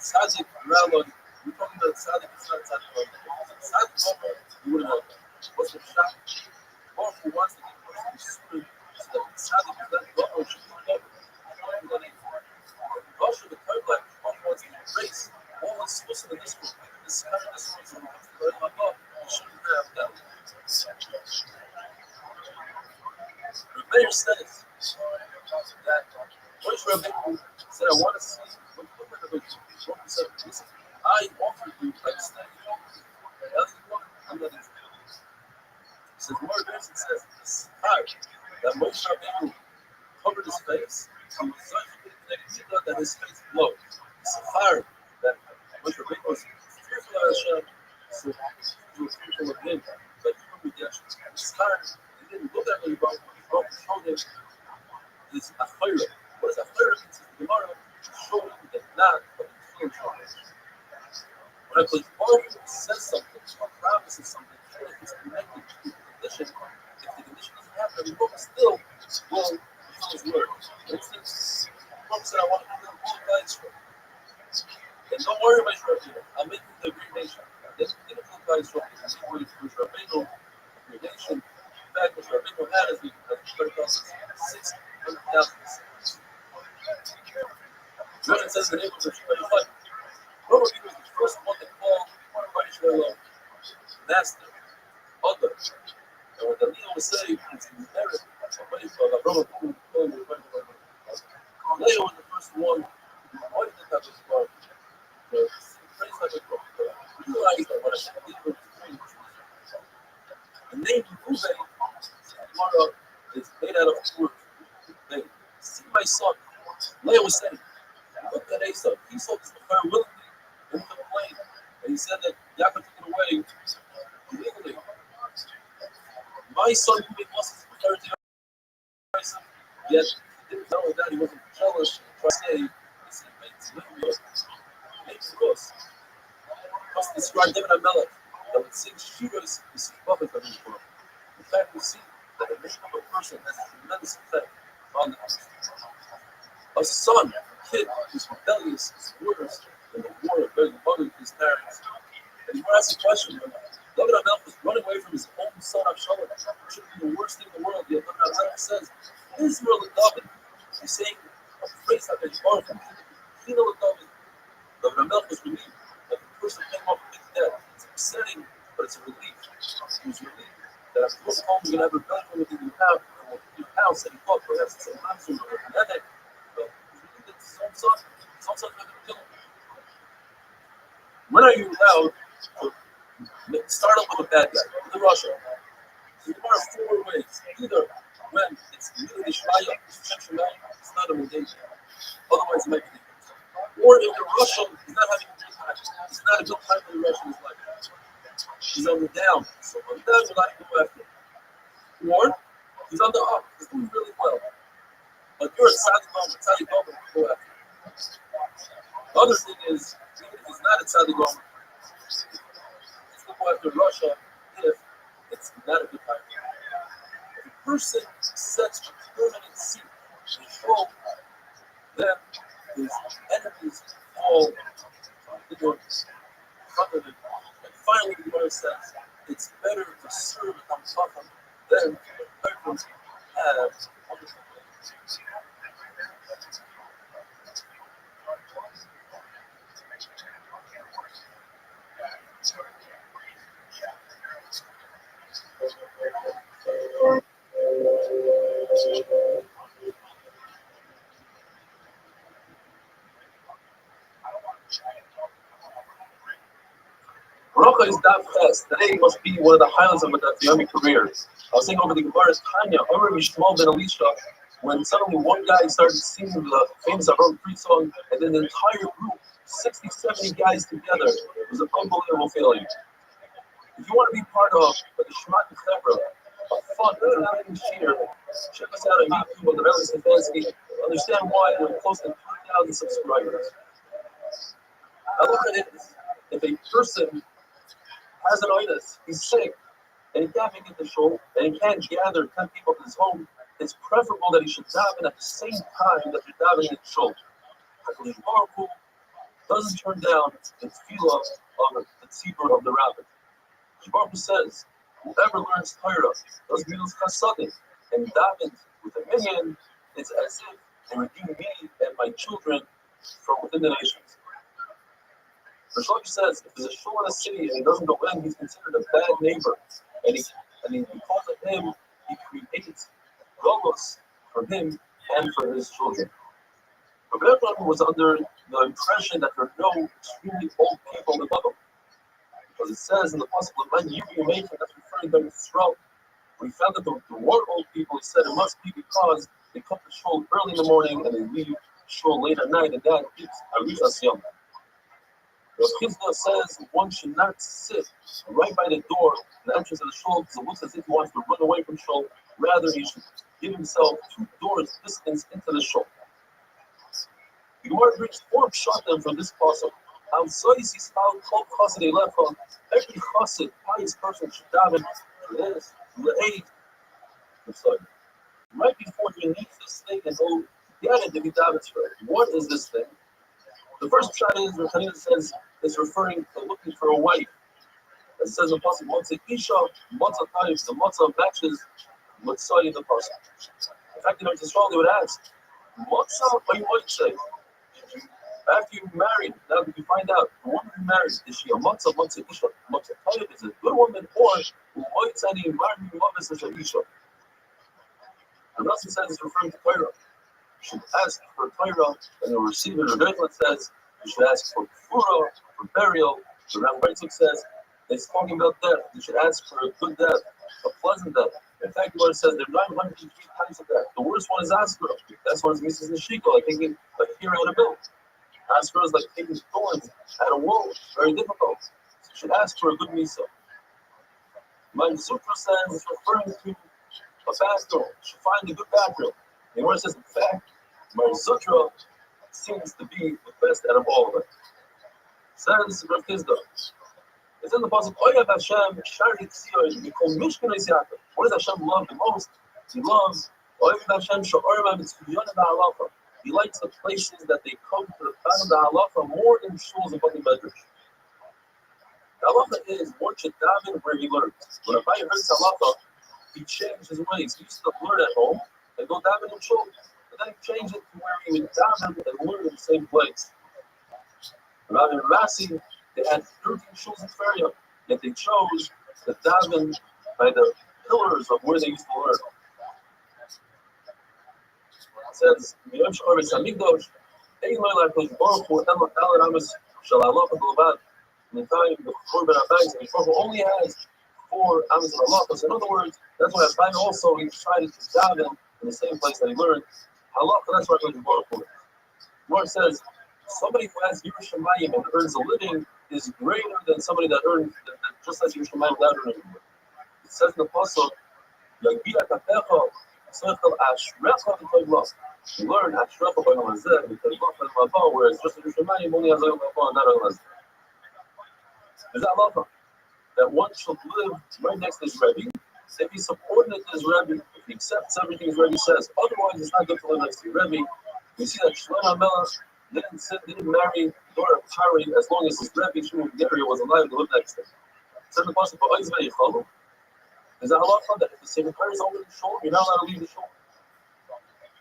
Tzaddik Morello. We're talking about Tzaddik, it's not Tzaddik Morello. Tzaddik Morello, you wouldn't know that. What's the shot? Or who wants to get person to screw so that Tzaddik is not Morello should be covered. Rothschild, the third black, wants to embrace all his solution in this group. This kind of solution wants to learn my God. He shouldn't have that. The mayor says that Moshe Rabbeinu said, I want to see what the said, listen, I offer you like standing over. I'm not interested. He says, more advanced, it says, this time that Moshe Rabbeinu covered his face, he was such a good that his face glowed. It's a fire that Moshe Rabbeinu was fearful of Hashem, so he was fearful of him, but he would rejection. It's fire, he didn't look at me, but he showed him this achayra. What is achayra? It's the Gemara showing that not, but the feeling of it. When a Kohen says something, or promises something, sure if it's connected to the condition, if the condition doesn't happen, the book still will fulfill his word. For instance, the Prophet said, I want to give them all guys for you. And don't worry about Rabbeinu. I'll make you the great nation. Then give them all guys for you. This word is Rabbeinu, the great nation. In fact, what Rabbeinu had is the 600,000. Jordan says the name of the Shemai. Rabbi was the first one to call everybody Shemai master, other. And when Daniel was saved, it's in the merit of Rabbi called everybody. Leah was the first one who wanted to have this God. The praise like a prophet. Realized that what I said was the name Ruvain is made out of words. They see my son. Leah was saying, look at Esau. Esau is the fire willingly and complained. And he said that Yaakov took it away illegally. My son who made losses is preferred to Isaac. Yet he didn't know that he wasn't jealous. He say, this is makes us. Must describe David Amelech that would sing Shiras is public of his world. In fact, we see that the name of a person has a tremendous effect on the person. A son, a kid, who's rebellious, is worse than the war of bearing mother to his parents. And he asks a question, David Amelech was running away from his own son Absalom, which should be the worst thing in the world. Yet David Amelech says, Israel and David. He's saying a phrase that is powerful. Israel and David. David Amelech was relieved that the person came off with death. It's upsetting, but it's a relief. He was relieved that at most home you're going to have rebellion with everything you have, and your house, and you thought perhaps it's a monsoon or a pandemic. When are you allowed to start up with a bad guy, with a Russia? So there are 4 ways. Either when it's really Shmaya, it's not a mundane. Otherwise, it might be different. Or if the Russian is not having a good time, it's not a good time for the Russian in his life. He's on the down. So on the down, you're not going to go after him. Or he's on the up. He's doing really well. But you're a Tzaddik moment. Tzaddik moment, go after him. The other thing is, even if he's not a Tzaddik moment, he's going to go after Russia if it's not a good time. If a person sets a permanent seat to control them, his enemies fall in front of him and finally, the Gemara says it's better to serve a Tamsachim than to have Baruch is Daf Ches. Today must be one of the highlights of my Daf career. I was saying over the Gemara's Tanya, Omer Mishmal ben Elisha, when suddenly one guy started singing the famous Avraham 3 song, and then the entire group, 60, 70 guys together, it was an unbelievable feeling. If you want to be part of the Shema Chevra, a fun, entertaining cheer, check us out on YouTube on the Rabbi Stefanski. Understand why we're close to 3,000 subscribers. Now look at it. If a person has an illness, he's sick, and he can't make it to shul, and he can't gather 10 people in his home, it's preferable that he should daven at the same time that you're davening in shul. HaKadosh Baruch Hu doesn't turn down the tefillah of the tzibur of the rabbi. HaKadosh Baruch Hu says, whoever learns Torah, does midos chasadim, and davens with a minyan, it's as if they redeem me and my children from within the nations. Rothschild says if there's a shul in a city and he doesn't go in, he's considered a bad neighbor. And because of him, he creates golos for him and for his children. But Rabbi was under the impression that there are no extremely old people in the Bible. Because it says in the possible man you be made, that's referring to Israel. When he found that there were old people, he said it must be because they come to shul early in the morning and they leave shul late at night, and that is Arishas Yom. Rothschild says one should not sit right by the door, the entrance of the shul, because it looks as if he wants to run away from shul. Rather, he should give himself 2 doors distance into the shul. The Gemara brings 4 pshatim from this pasuk. Every chassid, pious person, should daven for this, the right before he needs this thing and go get it, if he davens for it. What is this thing? The first pshat is, Rothschild says, is referring to looking for a wife. It says in the pasuk, "Matzah isha, matzah taif." The matzah matches matzah in the pasuk. In fact, in Israel, they would ask, "Matzah, or you might say, after you married, now that you find out the woman you married, is she a matzah isha, matzah taif? Is it a good woman, or might say you married you love as a isha?" The Russell says it's referring to Torah. You should ask for Torah and you'll receive it. Rothschild says you should ask for kfura, for burial. The Rabbi says it's talking about death. You should ask for a good death, a pleasant death. In fact, the Lord says there are 903 types of death. The worst one is askara. That's one is Mrs. Nashika, like taking a hero out of milk. Askara is like taking thorns out of wool. Very difficult. So you should ask for a good misa. My Sutra says it's referring to a fast girl. You should find a good bad girl. The Lord says, in fact, my Sutra seems to be the best out of all of it. Says Rav Kizda. It's in the pasuk, Oyav Hashem Shari Tzion Mikol Mishkanei Yaakov. What does Hashem love the most? He loves Oyav Hashem Sha'orma Mitzviyona Ba'alacha. He likes the places that they come to the Tana Ba'alacha more than shuls and Bati Medrash. Halacha is one should daven where he learns. When a Rabbi hears halacha, he changed his ways. He used to learn at home and go daven in shul. But then he changed it to where he would daven and learn in the same place. Rabbi and Rasi, they had 13 shuls in Feria, yet they chose to daven by the pillars of where they used to learn. It says, "Miyam she'or v'samigdosh, ein lo l'akadosh baruch hu elo el ramas shel halacha b'levad." In the time the Korban Rabbi, the Baruch only has 4 amas of halacha. So in other words, that's why Rabbi also he decided to daven in the same place that he learned halacha. That's why the Baruch hu. Gemara says, somebody who has Yerushalayim and earns a living is greater than somebody that earns that just has Yerushalayim without earning a living. It says in the pasuk, "Yagia kapecha tzeichel ashrecha v'toivlah." You learn ashrecha b'olam hazeh v'toivlah v'mavah, whereas just Yerushalayim only has olam hazeh, not olam hazeh. Is that halacha? That one should live right next to his Rabbi. If he's subordinate to his Rabbi, if he accepts everything his Rabbi says, otherwise it's not good to live next to your Rabbi. We see that Shlomo HaMelech didn't marry Dora Pari as long as his Rabbi Shmuel Geri was alive to live next to him. said the pasuk for Oiz Ve'Yichalu. There's a halacha that if the secretary is over the shul, you're not allowed to leave the shul.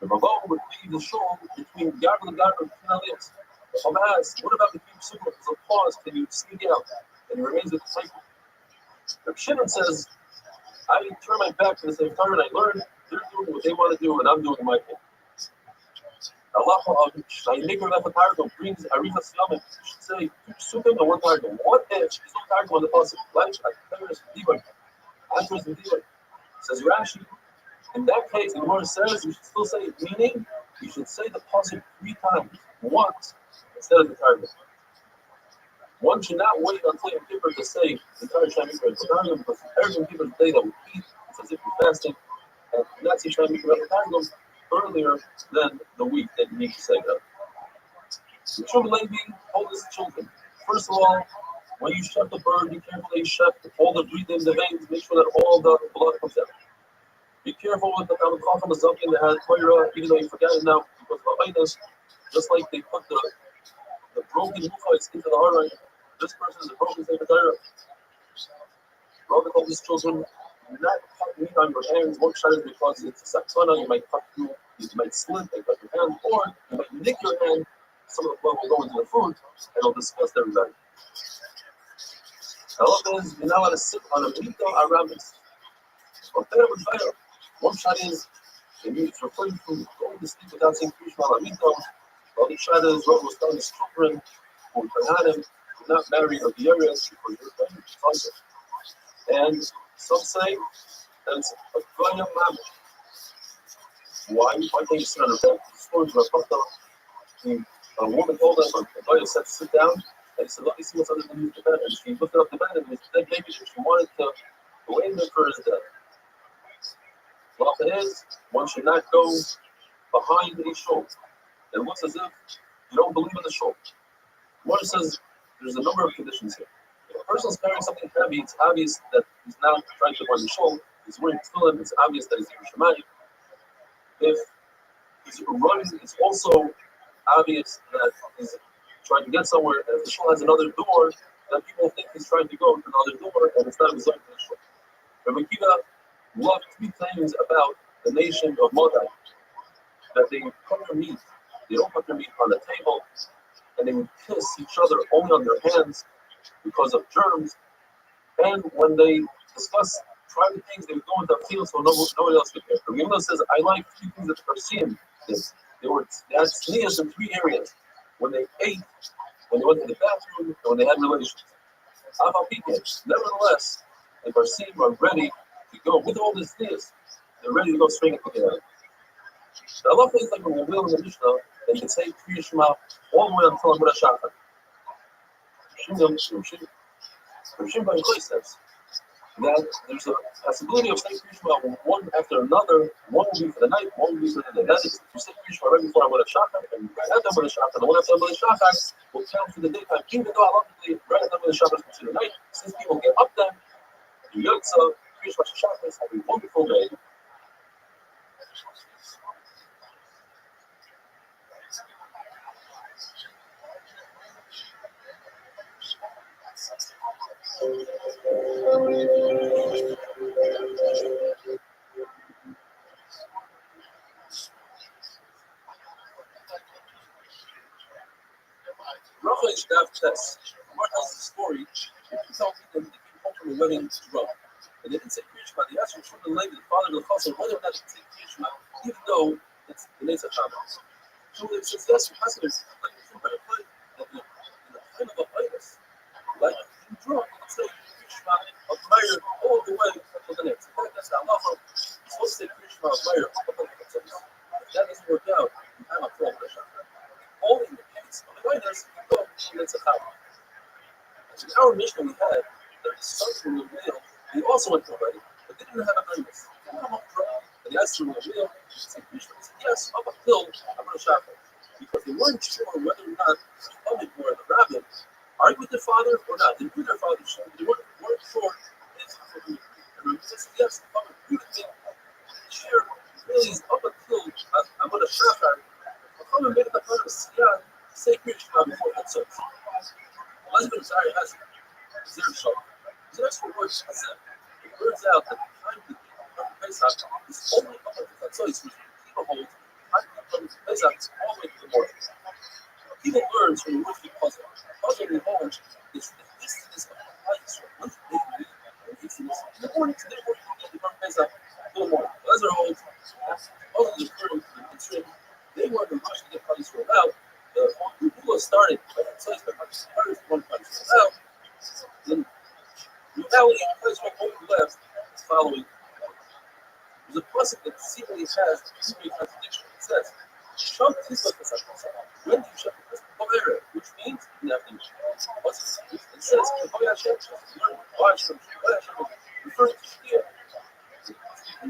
The Rabbi would leave the shul between Garba and Garba between Aliyahs. The Rabbi asks, what about the few psukim? There's a pause, can you sneak out? And he remains at the table. Rabbi Shimon says, I turn my back to the secretary and I learn they're doing what they want to do and I'm doing my thing. Halacha of Shaynikar Lefatargo brings Arichas Yamim. You should say two psukim and one targum. What if there's no targum on the pasuk? Like Teres V'Divar. Answers V'Divar. Says Rashi, in that case, the Gemara says you should still say it, meaning you should say the pasuk 3 times, once instead of the targum. One should not wait until Yom Kippur to say the Shaynikar Lefatargo because every Yom Kippur day that we eat, it's as if we're fasting, and not say Shaynikar Lefatargo earlier than the week that you need to say that. The True Levi told his children, first of all, when you shut the bird, be careful that you shut all the breathing, the veins, make sure that all the blood comes out. Be careful with the Chacham Azakin that had Torah, even though you forgot it now, because of Abaydas, just like they put the broken Mukhais into the Harai, this person is a broken Sefer Torah. Rabbi told his children, do not cut meat on your hands. One shot is because it's a saksana, you might cut through, you might slip and cut your hand, or you might nick your hand, some of the blood will go into the food, and it'll disgust everybody. Halacha is, you're not allowed to sit on a mito arabis. One shot is, it's referring to going to sleep without saying Krish Malamito. The other shot is, Rabbi was telling his children, who had him, do not marry a Bieres because you're going to find it. And some say that it's a Goyam Mamish. Why can't you sit on a bed? The story of a woman told us, a Goyam said, sit down, and he said, let me see what's underneath the bed. And she lifted up the bed, and it was a dead baby, so she wanted to go in there for his death. Well, if it is, one should not go behind a shul. It looks as if you don't believe in the shul. One says there's a number of conditions here. If a person is carrying something heavy, it's obvious that he's not trying to wear the shul. He's wearing tefillin, it's obvious that he's Yerushalayim. If he's running, it's also obvious that he's trying to get somewhere. And if the shul has another door, then people think he's trying to go to another door, and it's not result to the shul. Rabbi Kiva loved 3 things about the nation of Modai, that they put their meat, they don't put their meat on the table, and they would kiss each other only on their hands because of germs, and when they discuss private things, they would go into a field so nobody else could hear. The Gemara says, I like 3 things that the Parsim did. They had sneers in 3 areas: when they ate, when they went to the bathroom, and when they had relations. Nevertheless, the Parsim are ready to go with all these sneers. They're ready to go straight into the air. The Allah is like when we will in the Mishnah, they can say Kriya Shema all the way until Amud HaShachar. Shimon says that there's a possibility of saying Kriya Shema one after another. One will be for the night, one will be for the day. That is, if you say Kriya Shema right before Amud HaShachar and right after Amud HaShachar, the one after Amud HaShachar will count for the daytime. Even though halachically right after Amud HaShachar is considered night, since people get up then, the Yotza Kriya Shema has a wonderful day. Rothschild is Daf Tess. What tells the story? If you tell people that they came home from a wedding to Rome, and they didn't say Kriya Shema, they asked from the lady, the father of the Chassan, whether or not they can say Kriya Shema, even though it's the Nesa Shabbos. So it says, yes, your husband is like a true better play, that in the time of a virus, like in drunk, you can say Kriya Shema of Meir all the way until the next. In fact, that's the halacha. You're supposed to say Kriya Shema of Meir up until the next. If that doesn't work out, you have a problem with Shabbos. Only in the case of the virus, you go to the Nesa Shabbos. In our Mishnah we had, that the sons were revealed, they also went to a wedding, but they didn't have a virus. They didn't have a problem. And they asked to reveal, they said, yes, up until Amud HaShachar. Because they weren't sure whether or not the public or the Rabbi argued with their father or not. They knew their father, they weren't sure if they would say, yes, the public agreed with me. The chair really is up until Amud HaShachar. The public made it the part of Siyah to say Kriya Shema before that service. The husband, sorry, has zero shot. There's an extra word chesed. It turns out that the time to eat Pesach is only up to the choice, which people hold time to eat Pesach is all the way to the morning. People learn from the word for puzzle. Puzzle in home is the hastiness of the highest. Once they read the hastiness in the morning, so therefore you eat the Pesach till the morning. As a whole, puzzle is referring to the Mitzrayim. They were the rush to get Klal Yisrael out. The Gula started by the choice by first one Klal Yisrael out. Then reality in Klal Yisrael only left is following. There's a pasuk that seemingly has two contradiction. It says, "Sham tisla pesach." When do you shut the pesach? Which means in the afternoon. It says, "Kavoy Hashem." Why Hashem? Referring to Shkia.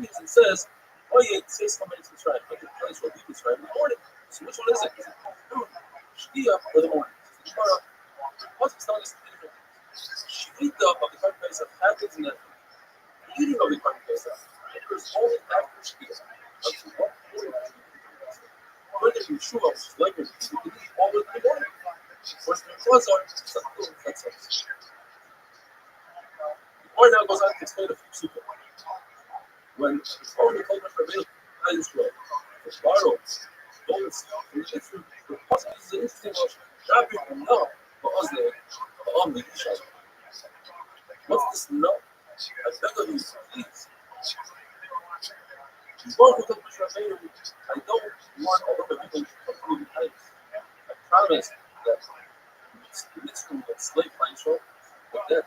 It says, "Oye, say somebody to try. But the place where people try in the morning." So which one is it? Is it Shkia or the morning? What's telling us the difference? Shvita of the Karban Pesach happens in the eating of the Karban Pesach. Occurs only after Shkia. Up to 1:40. When there's Yeshua, which is later, you can eat all of the morning. Once the clothes are, it's not cool. That's it. The Gemara now goes on to explain a few psukim. When the Torah told us Rabbi Israel, the Pharaoh, those the pasuk is an interesting one. Rabbi no, but Ozne, but Omni Yishai. What's this no? I beg of you, please. Before we talk to Rabbi, I don't want all of the people to come to behind. I promise that the Mitzvah will slave my soul, but that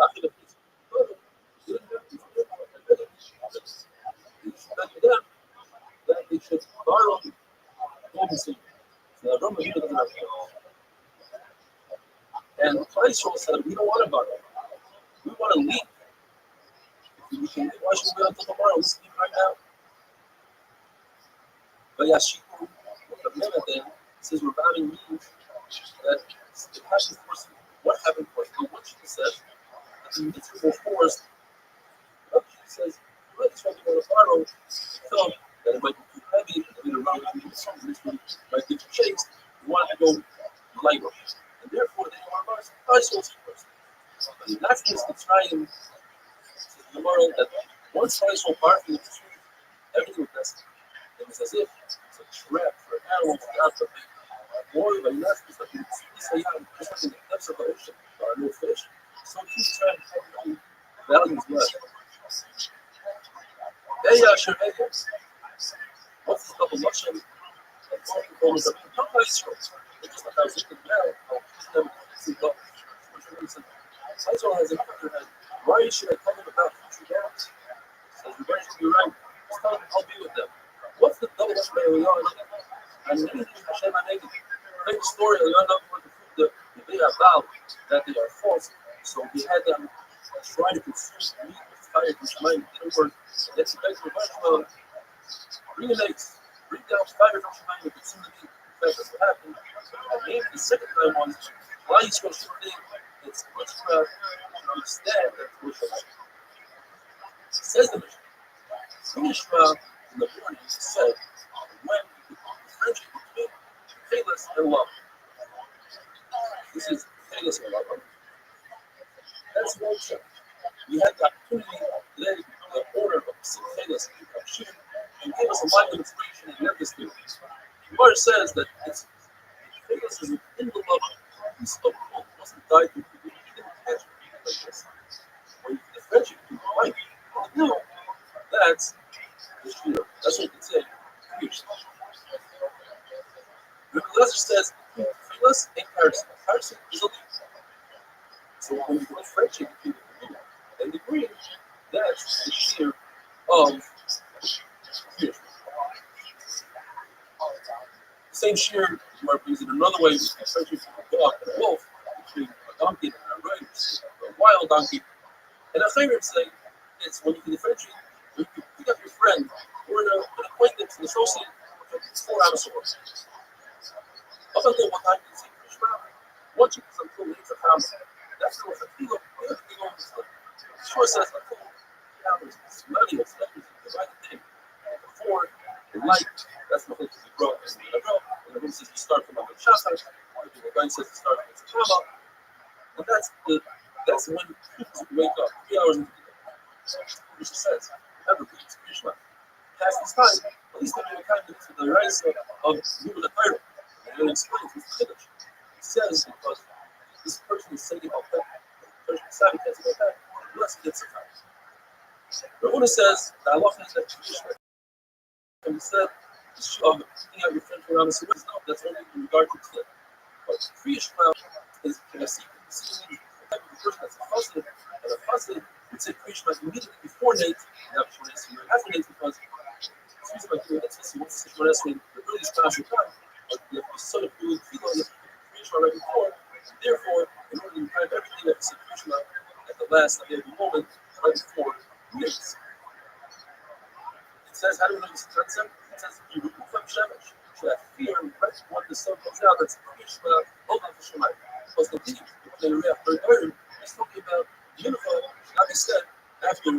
after the peace, that they should borrow all the same. So the Roman people doesn't have to. And Christ said, we don't want to borrow. We want to leave. If we can leave, why should we wait until tomorrow? Let's leave right now. But Yashiku, what the minute then, says Rabbi means that the passion force, what happened first? The what she says, that the mitzvah will force, what she says, you might try to go to borrow, felt that it might be too heavy, that it around the mitzvah might get you chased, you want to go lighter. And therefore, they are first. Christ was first. But in that case, the trying the moral that once Christ will part from the truth, everything was tested. It was as if it's a trap for an animal to grab something. More than that, it's like just like in the depths of the ocean, there are no fish. So he's trying to have no values left. What's the double Russian? And talking about the top Israel. It's just like I was looking down, how he's never seen God. Israel has an other hand. Why should I tell them about future doubts? Says, you're going to be right. Just tell them I'll be with them. What's the double Russian and many Hashem Aneged. Take the story of the they are about that they are false. So we had them try to consume meat with fire from Shemayim. It didn't work. Let's back to the Rothschild. Bring an eggs. Bring down fire from Shemayim and consume the meat. That's what happened. And maybe the second time was why you supposed to think it's much better to understand that it's much. Says the mission. Finishma in the morning said when the friendship between Payless and love. This is Payless and love. That's one check. We had the opportunity today to become the owner of Payless and give us a lot of inspiration and nervous to it. The Gemara says that it's Payless is in the love. He's so cold. He wasn't died to people. He didn't catch people like this. When the friendship between the wife and the new, that's the sheer. That's what you can say. Huge. The Lezer says, Payless and Carson is a leaf. So when you go to friendship between the two and the green, that's the sheer of fear. The same sheer you are using another way with the friendship between a dog and a wolf, between a donkey and a race, a wild donkey. And a favorite say, it's when you can differentiate, when you pick up your friend or an acquaintance, an associate, for 4 hours of work. Up until one time, you see Krishna, once you can until later found that's what the people everything on this stuff. Sure says until hours, money, it's like the right thing. Before the light, that's the whole to be broken. And the room says you start from the Shasar, the guy says you start from the Shama, and that's the That's when people wake up 3 hours into the day. Which says, never reads Krishna. Past this time, at least they're kind of to the rise of Google the Torah. And it explains this Kiddush. He says, because this person is saying about that, the person decided to say about that, unless he gets a time. Rabbi says, the halacha is that Krishna can be said, the show of picking out your friend around the city. No, that's only in regard to Tzilah. But Krishna is can I see the person that's a fasid, and a fasid would say Krishna immediately before Nate, and have Shemon Esrei after Nate because it's reason why he wants to say Shemon Esrei in the earliest class of time, but if you saw it doing Tefillah, you have to Krishna right before, therefore, in order to have everything, you have to say Krishna at the last of every moment, right before Nate. It says, how do we know this concept? It says, you remove from Shemesh. So that fear, right when the sun comes out, that's Krishna, over the Shemayim. Because the deep, the Reach Third, he's talking about unified, like I said, after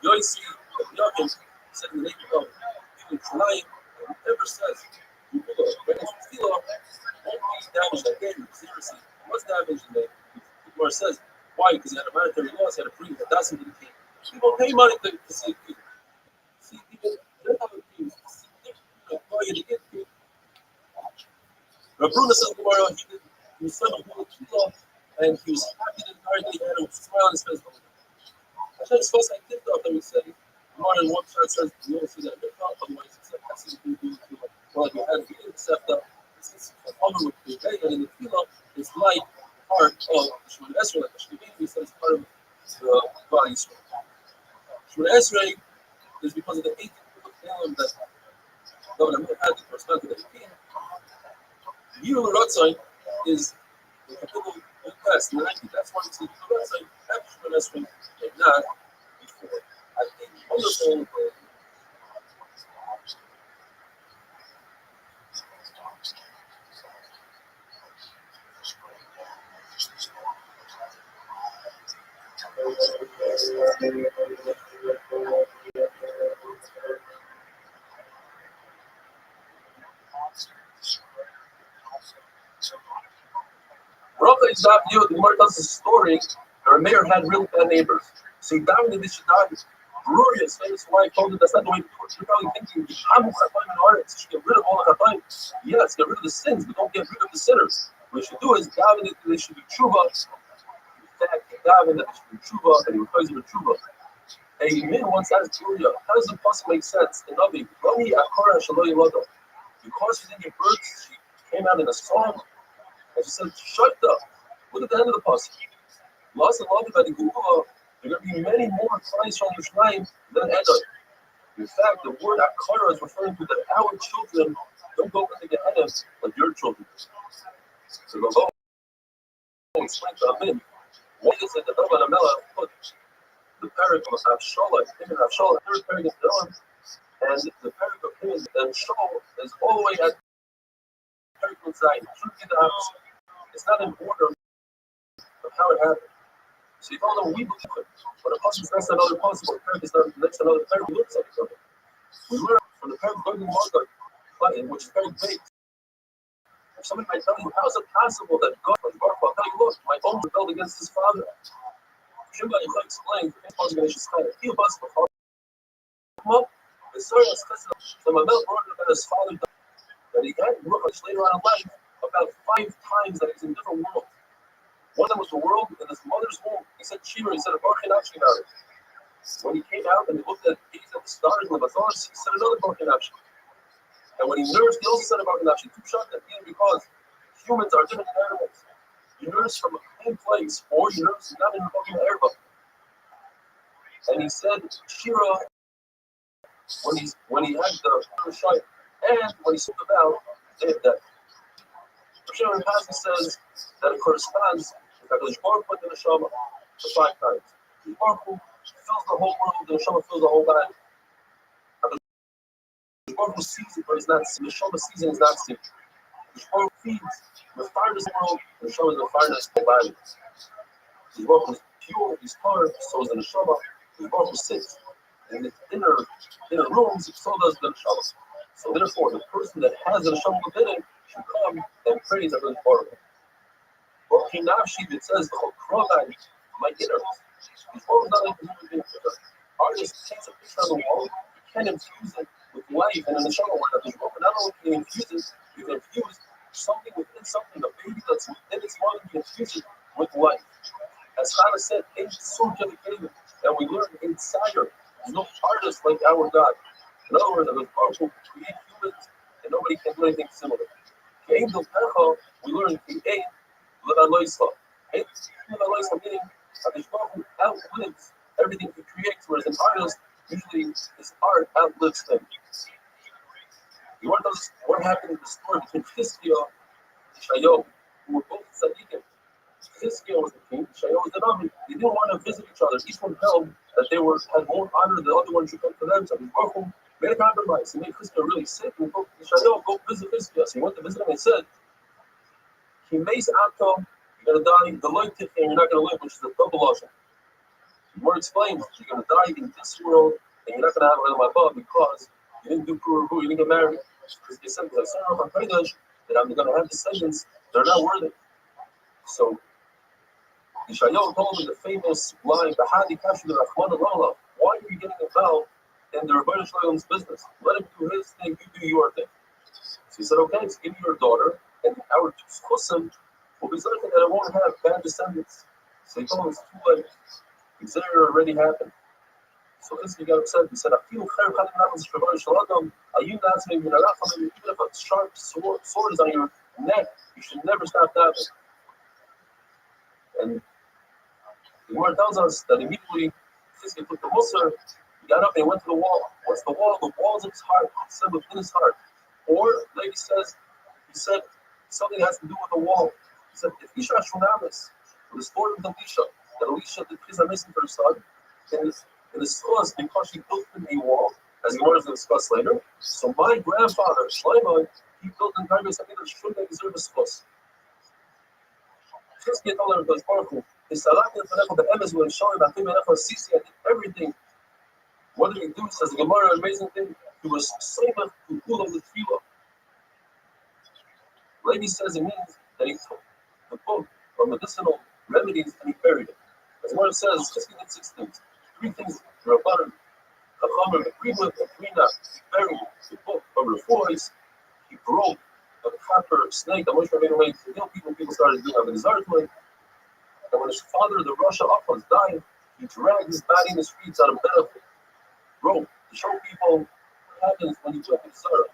Yoisi, Yakin, said in the name of even Shamayim, and whoever says, you will go, when it's Tefillah, won't be damaged again, seriously. What's damaged in there? Gemara says, why? Because he had a monetary loss, he had to bring the dozen to the king. People pay money to see the king. See, people, they don't have a king. Rabbi says, Gemara, he was son of Rothschild, and he was happy the entire day, he had a smile on his face. Hashem is supposed to give up, and we say, Gemara in one chart says, you don't see that big up, otherwise it's like, that's what you do, like you had to be accept that. It's covered with the day, and in the Tefillah, it's like part of Shemon Esrei, like Hashem said, it's part of the body. Shemon Esrei is because of the 18 that Governor had to correspond to the 18. Rothschild is the capital of past 90. That's why it's the Rothschild after Shemon Esrei, and not before. I think wonderful. Rabbi is not new. The Gemara tells us a story. Our mayor had really bad neighbors. So he dominated the Shadad. Glorious, famous wife told him that's not the way to do it. You're probably thinking, I'm should get rid of all the Chatayim. Yes, get rid of the sins, but don't get rid of the sinners. What you should do is dominate that they should be tshuva. In fact, dominate that they should be tshuva, and he requires you to tshuva. A man once asked Julia, how does the pasuk make sense? In Navi, Rami Akora Shaloi Lodo. Because she didn't give birth, she came out in a song. And she said, shut up. Look at the end of the pasuk. Lost and loved by the Gula, there are going to be many more Christ from Yerushalayim than Edom. In fact, the word Akara is referring to that our children don't go into Gehenna like your children. So the Lord explained to Amin, why is it that Rabbi Amela put the parak of Avshalom, him and Avshalom, third parak is done, and the parak of him and Shaul is all the way at the parak inside. It should be the opposite. It's not in order of how it happened. So you don't know we believe it. When a person is next to another person, or a parent is next to another parent, we look at each other. We learn from the parent going to the which is very big. If somebody might tell you, how is it possible that God, I'll tell you, look, my own rebelled against his father. Shimba Yichai explained, he was before. The story is the Mamel brought about his father that he had Ruach later on in life about 5 times that he's in different worlds. One of them was the world in his mother's womb. He said Shira, he said a Baruch Hanafshi about it. When he came out and he looked at the stars and the Mazars, he said another Baruch Hanafshi. And when he nursed, he also said a Baruch Hanafshi. Two shot that either because humans are different than animals. You nurse from a clean place, or you nurse not in a fucking herba. And he said Shira when he had the shite and when he spoke about death. Shira Pastor says that it corresponds to Hakadosh Baruch Hu the neshama for 5 times. The Baruch Hu fills the whole world, the neshama fills the whole body. The Baruch Hu sees it, but it's not seen. The neshama sees it, it's not seen. The Baruch Hu feeds the finest world, the neshama is the finest whole body. The Baruch Hu is pure, he's pure, so is the neshama. The Baruch Hu sits in the inner rooms, so does the neshama. So therefore, the person that has the neshama within it should come and praise Hakadosh Baruch Hu. Well, Kinavshi, it says the whole Krogan, my inner. Before was not like the human being. Artist takes a picture on the wall, you can infuse it with life, and in the shower, where there's not only can you infuse it, you can infuse something within something, a baby that's within its mother, you can infuse it with life. As Chana said, in Surah David, and we learn inside her, there's no artist like our God. In other words, there's powerful to create humans, and nobody can do anything similar. We learn create L'Aloisla. L'Aloisla meaning Abishmahu outlives everything he creates, whereas an artist, usually his art outlives him. You want to know what happened in the story between Chizkiah and Shayo, who were both tzaddikim. Chizkiah was the king, Shayo was the Rabbi. They didn't want to visit each other. Each one held that they had more honor, the other one should come to them. So he made a compromise. He made Chizkiah really sick. And Shayo, go visit Chizkiah. So he went to visit him and said, he makes Ato, you're going to die, the light and you're not going to live, which is a double lotion. The word explains, you're going to die in this world, and you're not going to have Olam Haba because you didn't do Pura Ru, you didn't get married. Because they said, that I'm going to have descendants, they're not worthy. So, Yishayahu told me the famous line, Bahadi Kashu Rahman Allah, why are you getting involved in the Rabbi Shalom's business? Let him do his thing, you do your thing. So he said, okay, so give me your daughter, and our Chusim will be certain that it won't have bad descendants. So he told him it's too late. Xer already happened. So this he got upset. He said, I feel even if a sharp sword is on your neck, you should never stop davening. And the Gemara tells us that immediately he took the Musar, he got up and he went to the wall. What's the wall? The walls of his heart. He said within his heart. Or, like he said something has to do with the wall. He said, if Isha Shunamis, the story of Elisha, that Elisha did Chizamison for her son, in his schos, because she built in a wall, as the Gemara is going to discuss later. So my grandfather, Shlomo, he built an entire something that shouldn't deserve a schos. Chizkiah told him, because powerful, his Salak and Fanecha, the Emes, when showing that him and Sisi, I did everything. What did he do? Says the Gemara, an amazing thing. He was Seimach to pull of the Tefillah. Rabbi says it means that he took the book of medicinal remedies and he buried it. As one says, just did 6 things. 3 things were about him. Chachamim agreed with, agreed not. He buried the book of Refuahs. He broke a copper snake that Moshe Rabbeinu made to heal people. People started doing it in his artwork. And when his father, the Russia Akhaz, died, he dragged his body in the streets out of benefit. Broke to show people what happens when you do a Sarah.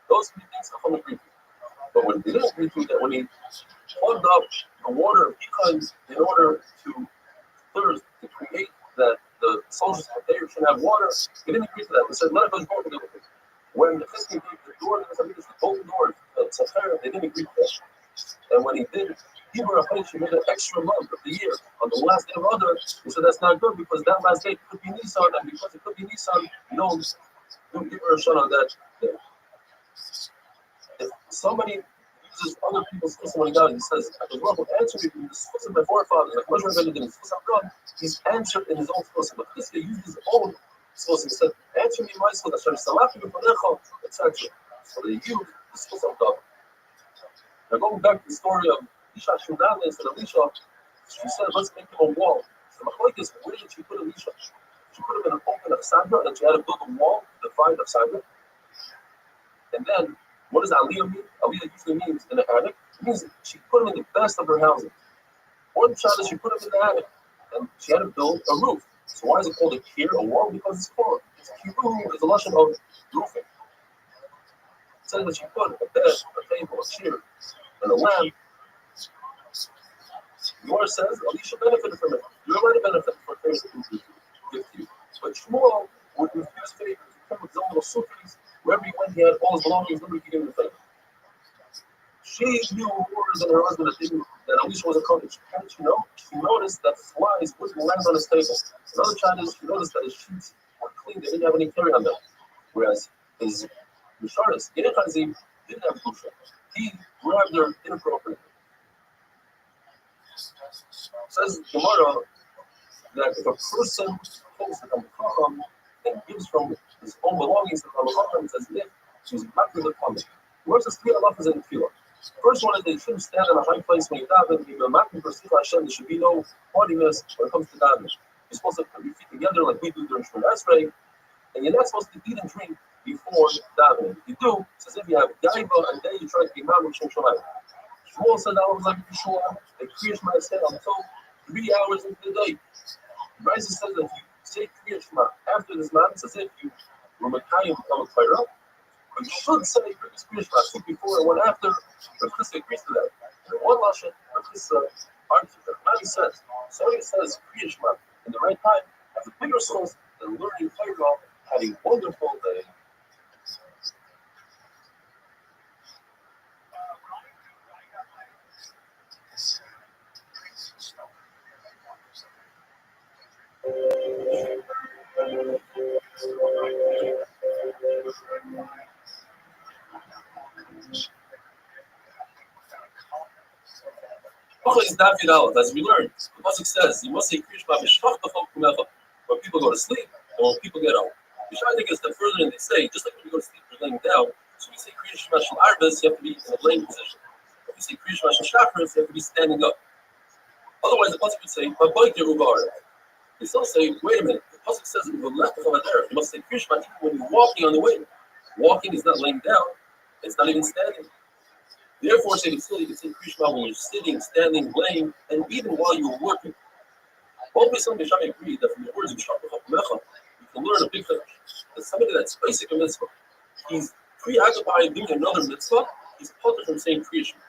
Those 3 things Chachamim agreed with. But when they didn't agree to that, when he plugged up the water of Econ in order to thirst, to create that the soldiers should have water, he didn't agree to that. He said, let it go forward with it. When the Chizkiah gave the door, the golden door, they didn't agree to that. And when he did, he made an extra month of the year. On the last day of Adar, he said that's not good because that last day could be Nisan, and because it could be Nisan, don't give her a shot on that day. If somebody uses other people's testimony God, he says, I was wrong answer me from the source of my forefathers, like Moshe Rabbeinu did in God, he's answered in his own source. But Chizkiah used his own source. He said, answer me my source, etc. So they used the source of God. Now going back to the story of Isha Shunamis and Elisha, she said, let's make him a wall. So Machlokes, where did she put Elisha? She put him in an open of Sandra, and she had to build a wall to define of Sandra. And then, what does Aliyah mean? Aliyah usually means in the attic. It means she put him in the best of her housing. One child is she put him in the attic, and she had to build a roof. So why is it called a kier, a wall? Because it's called. It's kiru, it's a lesson of roofing. It says that she put a bed, a table, a chair, and a lamp. Yours says, Elisha benefited from it. You're allowed to benefit from things that you give to you. But Shmuel would refuse favors. He came with his own little suitcase. Wherever he went, he had all his belongings. Nobody could give him a favor. She knew more than her husband that Elisha was a coach. How did she know? She noticed that flies wouldn't land on his table. Another child is she noticed that his sheets were clean. They didn't have any carry on them. Whereas his Misharis, Gehazi, didn't have Kusha. He grabbed her inappropriately. Says Gemara that if a person holds the Chacham and gives from his own belongings to the Chacham, it's as if she's back to the Chacham. Gemara says 3 halachas in the Tefillah. First one is they shouldn't stand in a high place when you daven. There should be no haughtiness when it comes to davening. You're supposed to put your feet together like we do during Shemon Esrei, and you're not supposed to eat and drink before davening. If you do, it's as if you have gaiva, and then you try to be mad with Shem Shamayim. Shmuel said that was like Yeshua. They Kriya Shema said until 3 hours into the day. Raisa says that if you say Kriya Shema after this man, it's as if you were Mekayim become a Torah. But you should say previous Kriya Shema, two before and one after. But Chris agrees to that. And one Lashon, but Chris argues that Rabbi says, so he says Kriya Shema in the right time has a bigger source than learning Torah. Have a wonderful day. As we learned, the Pasuk says, you must say Kriya Shema when people go to sleep and when people get up. The Shai think is that further than they say, just like when you go to sleep, you're laying down. So we say Kriya Shema Shel Arbes, you have to be in a laying position. If we say Kriya Shema Shel Shachris, you have to be standing up. Otherwise, the Pasuk would say, they still say, wait a minute, the Pasuk says that you must say Kriya Shema even when you're walking on the way. Walking is not laying down, it's not even standing. Therefore, say still you can say Kriya Shema when you're sitting, standing, laying, and even while you're working. Both Beisam and Shammai agree that from the words of Shachar HaMecha, you can learn a big thing. That somebody that's basic a mitzvah, he's preoccupied doing another mitzvah, he's pulled from saying Kriya Shema.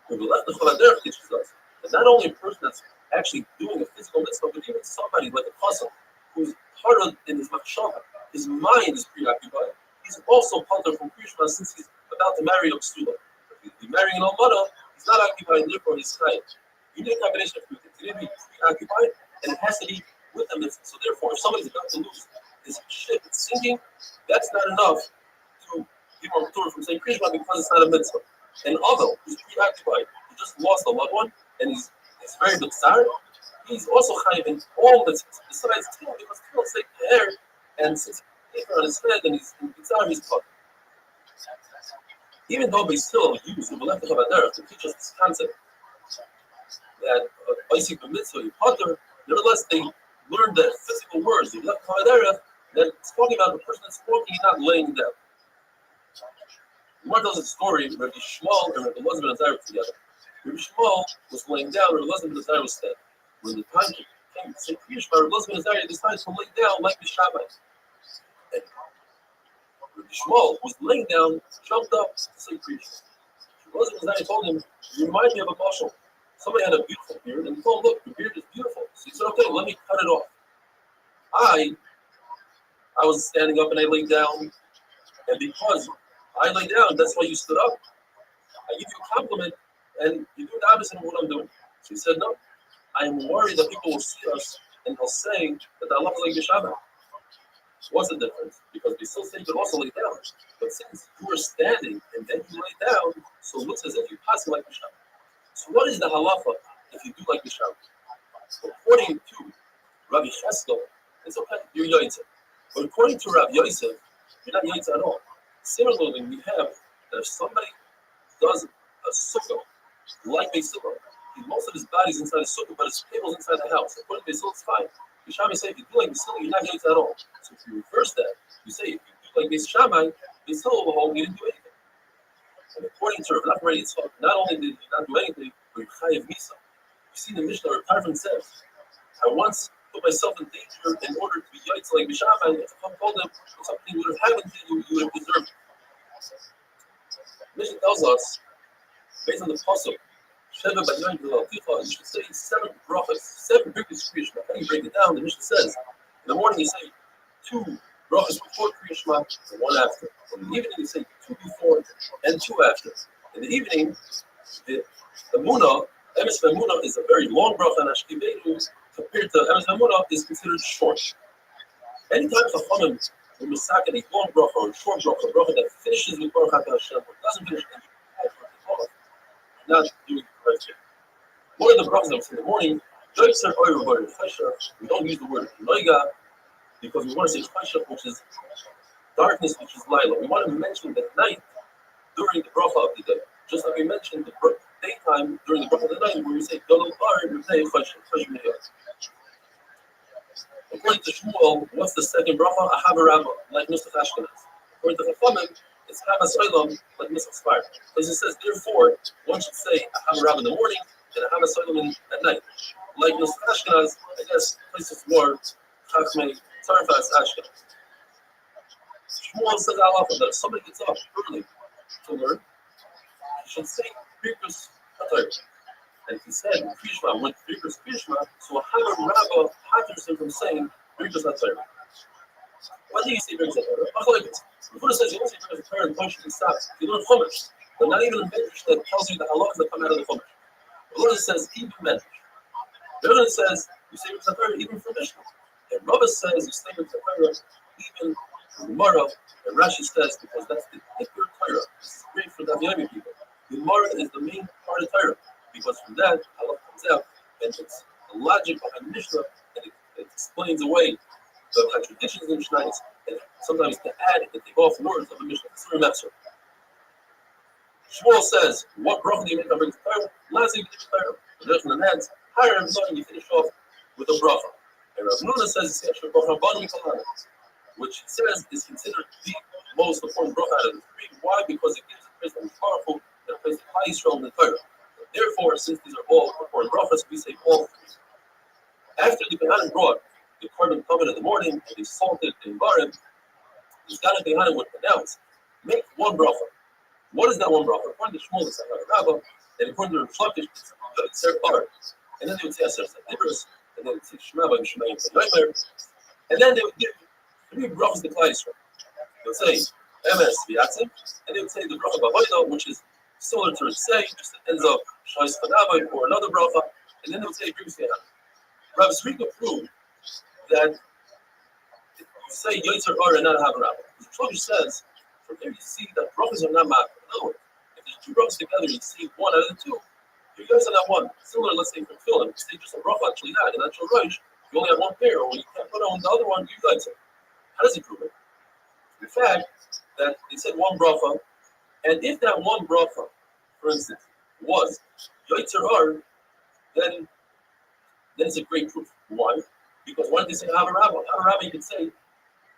When we left the Chaladerech teaches us that not only a person that's actually doing a physical mitzvah, but even somebody like a chassan who's harder in his machshava, his mind is preoccupied. He's also pulled from Kriya Shema since he's about to marry a psula. If he's marrying an almana, he's not occupied, and therefore he's chayim. You need a combination of two things. You need to be preoccupied, and it has to be with a mitzvah. So therefore, if somebody's about to lose his ship, it's sinking, that's not enough to give him a Torah from saying Kriya Shema because it's not a mitzvah. And although he's preoccupied, he just lost a loved one, and he's very bizarre, he's also chayim in all the besides tefillah, because tefillah take the hair, and since he's on his head and he's bizarre, he's caught. Even though they still use the Melech HaChavaderech to teach us this concept that basic mitzvah, you potter, nevertheless they learned the physical words, the Melech HaChavaderech, that it's talking about the person that's walking, not laying down. One tells a story where Rabbi Shmuel and Rabbi Elazar ben Azariah together. Rabbi Shmuel was laying down, Rabbi Elazar ben Azariah was standing. When the time came to say Kriya Shema, Rabbi Elazar ben Azariah decided to lay down like the Shabbat. And Rabbi Shmuel was laying down, jumped up to say Kriya Shema. Rabbi Elazar ben Azariah told him, "You remind me of a mashal. Somebody had a beautiful beard, and he told him, look, your beard is beautiful." So he said, "Okay, let me cut it off." I was standing up and I laid down, and because I lay down, that's why you stood up. I give you a compliment, and you do the opposite of what I'm doing. So he said, "No, I am worried that people will see us and they'll say that Allah is like Yeshabah." What's the difference? Because we still say you can also lay down. But since you were standing and then you lay down, so it looks as if you pass like Yeshabah. So what is the halacha if you do like Yeshabah? So according to Rabbi Cheskel, it's okay, you're Yotzei. But according to Rabbi Yosef, you're not Yotzei at all. Similarly, we have that if somebody does a sukkah, like Beisillah, most of his body's inside the sukkah, but his table's inside the house. According to Beisillah, it's fine. Beishamai say if you do like Beisillah, you're not Yotzei at all. So if you reverse that, you say if you do like Beishamai, Beisillah will hold you didn't do anything. And according to Rav Nachman, it's not only did you not do anything, but you're chayav misa. You see the Mishnah, Rav Tarfon says, I once put myself in danger in order to be Yotzei like Beishamai. If I told them something would have happened to you, you would have deserved it. Mishnah tells us, based on the pasuk, you should say 7 brachas, 7 biggest Kriya Shema. How do you break it down? The Mishnah says, in the morning you say 2 brachas before Kriya Shema and 1 after. In the evening you say 2 before and 2 after. In the evening, the Munah, Emes V'Munah is a very long bracha, and Ashkiveinu, compared to Emes V'Munah, is considered short. Anytime Chachamim will misak a long bracha or a short bracha, a bracha that finishes with Baruch Atah Hashem, or doesn't finish, not doing the correct thing. One of the brachas that was in the morning, we don't use the word noiga because we want to say chayshach, which is darkness, which is lilac. We want to mention that night during the bracha of the day. Just like we mentioned, the daytime during the bracha of the night, where we say Gadol Ar B'nei Choshen Miyot. According to Shmuel, what's the second bracha? Ahava Rabba, like Nusach Ashkenaz. According to Chachamim, it's Havas Olam, like Nusach Sfar. Because it says, therefore, one should say Ahava Rabba in the morning and Havas Olam at night. Like Nusach Ashkenaz, I guess places more Chachmei Tarfas Ashkenaz. Shmuel says Allah that if somebody gets up early to learn, he should say Birkus HaTorah. And he said, Krishma, with Birkus Krishma, so Ahava Rabba hinders him from saying Birkus HaTorah. Why do you say Birkus HaTorah? The Buddha says you don't say Birkus HaTorah and punch and stop. You learn Chumash, but not even a Medrash that tells you the halachas that come out of the Chumash. The Buddha says even Medrash. The Buddha says you say Birkus HaTorah even from Mishnah. And Rabbi says you say Birkus HaTorah even from Gemara. And Rashi says because that's the Ikkur Torah. This is great for the Aviyami people. The Gemara is the main part of Torah because from that halach comes out and it's the logic behind Mishnah and it explains away the contradictions in Mishnahs, and sometimes to add and take off words of the Mishnah. It's a master. Shmuel says, what bracha do you make on Birkus HaTorah? Last you finish Torah. The rest of the hands, higher and lower, you finish off with a bracha. And Rav Nuna says, which he says is considered the most important bracha out of the three. Why? Because it gives a place that is powerful and a place that highly strong in the Torah. Therefore, since these are all important brachas, we say all three. After the Kohanim brought the carbon covered in the morning and they salted in Barim, the Kohanim behind would announce, make one bracha. What is that one bracha? According to Shmuel, it's Rabbi, and according to Rothschild, it's Ser Bar. And then they would say Aser Sadibros, and then they would say Shema Vayim Shemayim Vayim, and then they would give three brachas to Klal Yisrael. They would say Emes V'Yatzim, and they would say the bracha B'Avodah, which is similar to Ritzei, just it ends up Shais Chadavai or another bracha, and then they would say Birkus V'Yatzim. Rabbi Zrika proved that if you say Yotzer Ar and not have a rabbi, the Torah says, from there you see that brachas are not mad. In other words, if there's two brachas together, you see one out of the two. You guys are not one. Similar, let's say for Tefillin, you say just a bracha, actually not, and that's your Rosh. You only have one pair, or you can't put on the other one, you guys are. How does he prove it? The fact that they said one bracha, and if that one bracha, for instance, was Yotzer Ar, then it's a great proof. Why? Because why did they say have a rabbi? Have a rabbi you can say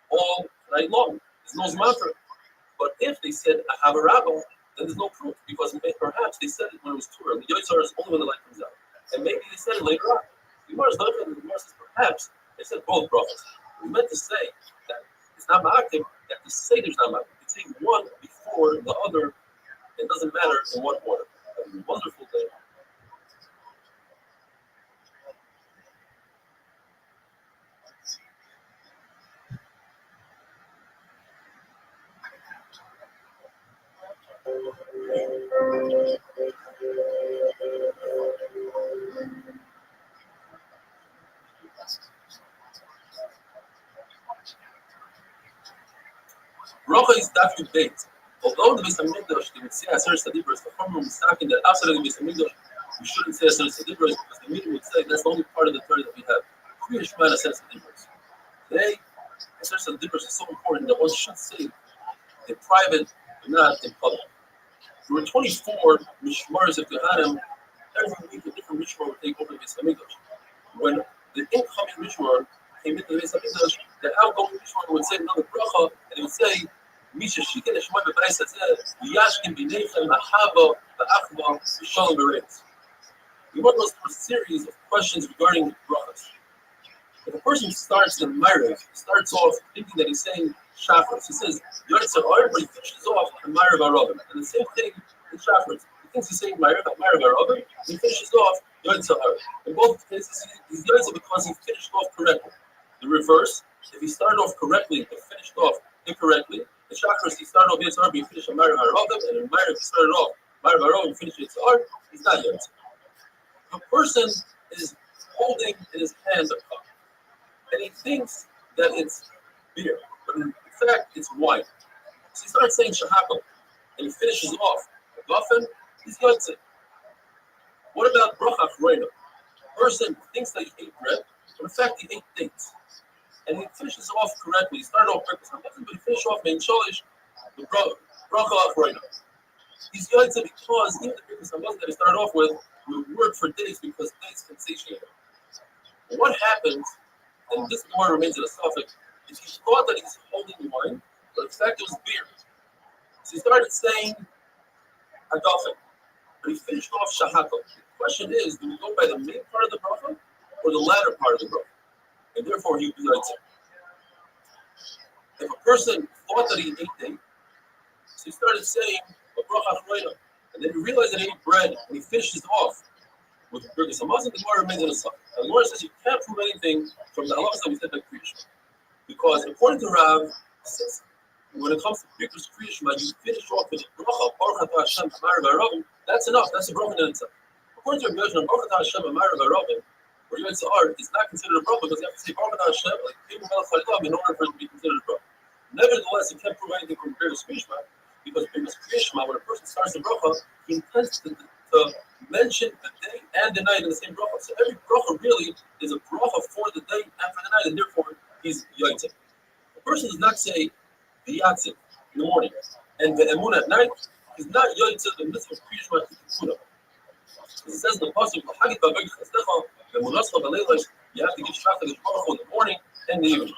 all night long. There's no zman for it. But if they said I have a rabbi, then there's no proof because perhaps they said it when it was too early. The Yotzer is only when the light comes out, and maybe they said it later on. The Gemara is not going to. The Gemara says perhaps they said both prophets. We meant to say that it's not ma'akim, that the seder's not ma'akim. You can say one before the other. It doesn't matter in what order. Have a wonderful day. Bracha is Dafyud Beit. Although the Beis Hamikdash they would say Aser Sadibros, the Chachamim was talking that outside of the Beis Hamikdash we shouldn't say Aser Sadibros because the meaning would say that's the only part of the Torah that we have. Kriya Shema Aser Sadibros. Today, Aser Sadibros is so important that one should say in private and not in public. There were 24 Mishmaros of Kohanim. Every week a different Mishmar would take over the Beis Hamikdash. When the incoming Mishmar came into the Beis Hamikdash, the outgoing Mishmar would say another bracha and it would say Misha Shikha Neshma Bebayis Hatzeh Yashkin B'Neichem Ahava B'Achva B'Shalom B'Reitz. We want to go through a series of questions regarding brachas. If a person starts in Ma'ariv, starts off thinking that he's saying Shachris, he says Yotzer Ar, but he finishes off in Ma'ariv HaRabim. And the same thing in Shachris. He thinks he's saying Ma'ariv HaRabim, and he finishes off Yotzer Ar. In both cases, he's Yotzer because he finished off correctly. The reverse, if he started off correctly and finished off incorrectly, the Shachris, he started off Yotzer Ar, but he finished on Ma'ariv HaRabim, and in Ma'ariv he started off Ma'ariv HaRabim and finished Yotzer Ar, he's not Yotzer. A person is holding in his hand a cup, and he thinks that it's beer, but in fact it's wine. So he starts saying Shahakal, and he finishes off a Gafen, he's Yotzer. What about Bracha Chreina? A person thinks that he ate bread, but in fact he ate dates. And he finishes off correctly. He started off breakfast, but he finished off Mein Sholish, the Bracha Chreina. He's Yaitse because even the Birkas Hamazon that he started off with will work for days because days can satiate him. What happens, and this more remains in a suffix, is he thought that he's holding wine, but in fact it was beer. So he started saying Hagafen, but he finished off Shahakal. The question is, do we go by the main part of the bracha or the latter part of the bracha? And therefore he would be Yaitse. If a person thought that he ate day, so he started saying a bracha chreina, and then he realized that he ate bread, and he finished it off with the Birkas Hamazon. The Gemara remains in a suffix. And the Gemara says you can't prove anything from the halachas that we said by Kriyishma. Because according to Rav, when it comes to Birkas Kriyishma, you finish off with the bracha, Baruch Atah Hashem, Amar V'Aravim. That's enough. That's a bracha in itself. According to Rabbi, Baruch Atah Hashem, Amar V'Aravim, or Yotze Art, is not considered a bracha because you have to say Baruch Atah Hashem, like Peimu Melech Chalilam, in order for it to be considered a bracha. Nevertheless, you can't prove anything from Birkas Kriyishma because Birkas Kriyishma, when a person starts the bracha, he intends to mention the day and the night in the same bracha. So every bracha really is a bracha for the day and for the night, and therefore he's Yaitse. A person does not say the Yatzim in the morning and the Emun at night. He's not Yaitse the mitzvah of Kriyishma Tikkuna. It says in the pasuk, you have to give shachar the bracha in the morning and the evening.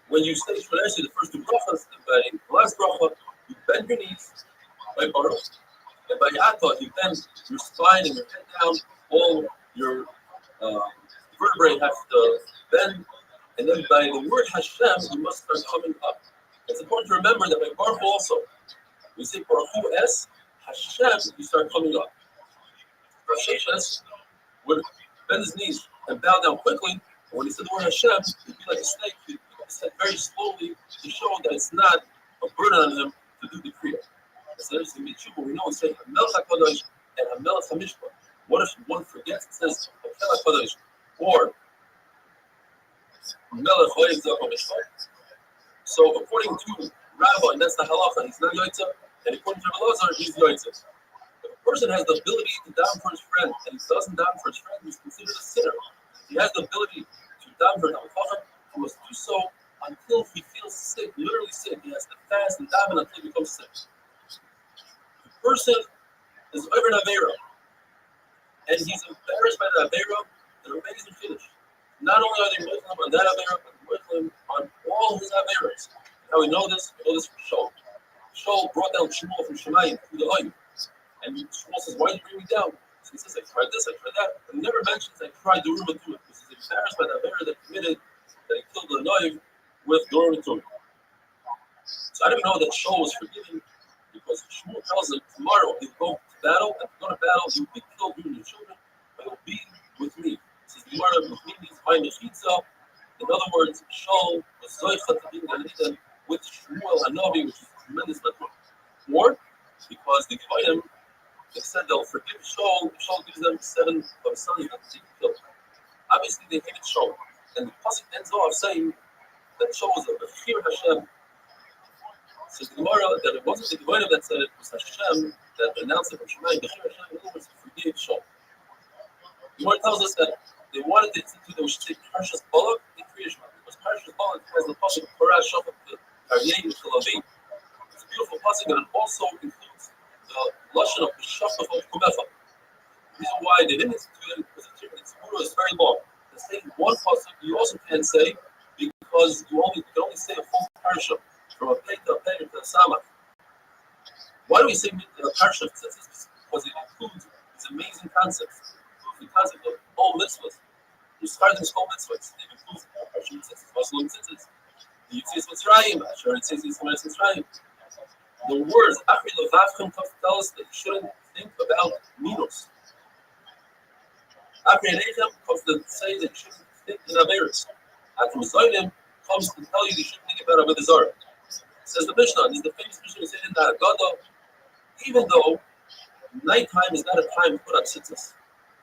When you say Shmoneh, the first two brachas, the last bracha, you bend your knees by Baruch, and by Yatta, you bend your spine and your head down, all your vertebrae have to bend, and then by the word Hashem, you must start coming up. It's important to remember that by Baruch also, we say Baruch Hu Es, Hashem, you start coming up. Rav Sheshes would bend his knees and bow down quickly, and when he said the word Hashem, he'd be like a snake. He'd step very slowly to show that it's not a burden on him to do the Kriya. So there's the Mitzvah, we know it's saying Hamelech HaKadosh and Hamelech HaMishpah. What if one forgets? It says Hamelech HaKadosh or Melech HaMishpah. So according to Rabbi, and that's the halacha, he's not Yaitse, and according to Elazar, he's Yaitse. If a person has the ability to daven for his friend, and he doesn't daven for his friend, he's considered a sinner. He has the ability to daven for Talmid Chacham, he must do so until he feels sick, literally sick. He has to fast and daven until he becomes sick. The person is over an Aveira, and he's embarrassed by the Aveira, the amazing finish. Not only are they Muslim on that Aveira, but Muslim on all his Aveiras. How we know this? We know this from Shaul. Shaul brought down Shmuel from Shemayim through the Oim. And Shmuel says, why did you bring me down? So he says, I tried this, I tried that. But he never mentions I tried the Ruma to it, because he's embarrassed by the Aveira that committed, that he killed the Noiv with Dorim and Tum. So I didn't know that Shaul was forgiven, because Shmuel tells him tomorrow he'll go to battle, and if you go to battle, you'll be killed, you and your children, but you'll be with me. He says, the Gemara with me means my Mechitza. In other words, Shaul was Zoicha to be in with Shmuel Hanavi, which is a tremendous matter. Or, because the Gevalim, they said they'll forgive Shaul if Shaul gives them 7 of his sons that they killed. Obviously, they hated Shaul. And the pasuk ends off saying that Shaul was a Bechir Hashem. Says the Gemara that it wasn't the Gevalim that said it, was Hashem that announced it from Shemayim. Bechir Hashem, in other words, forgave Shaul. The Gemara tells us that they wanted to institute that we should say Parshas Balak in Kriyishma, because Parshas Balak has the pasuk Parash Shofet Aryeh Shalavi. It's a beautiful pasuk, and it also includes the lashon of the Shofet of Kumefa. The reason why they didn't institute it because its Guru is very long. The same one pasuk you also can't say because you can only say a full parsha from a pei to a pei to a samach. Why do we say parsha? Because it includes these amazing concepts. The concept of all mitzvahs. You start this whole mitzvahs. It includes Hashem mitzvahs, Muslim mitzvahs, the Yitzis Mitzrayim, Asher Yitzis Mitzrayim. The words Achri Levavchem tell us that you shouldn't think about minos. Achri Neichem comes to say that you shouldn't think in Averis. Achri Mitzrayim comes to tell you shouldn't think about Avodah Zarah. Says the Mishnah, this is the famous Mishnah we say in the Haggadah, even though nighttime is not a time to put on tzitzis.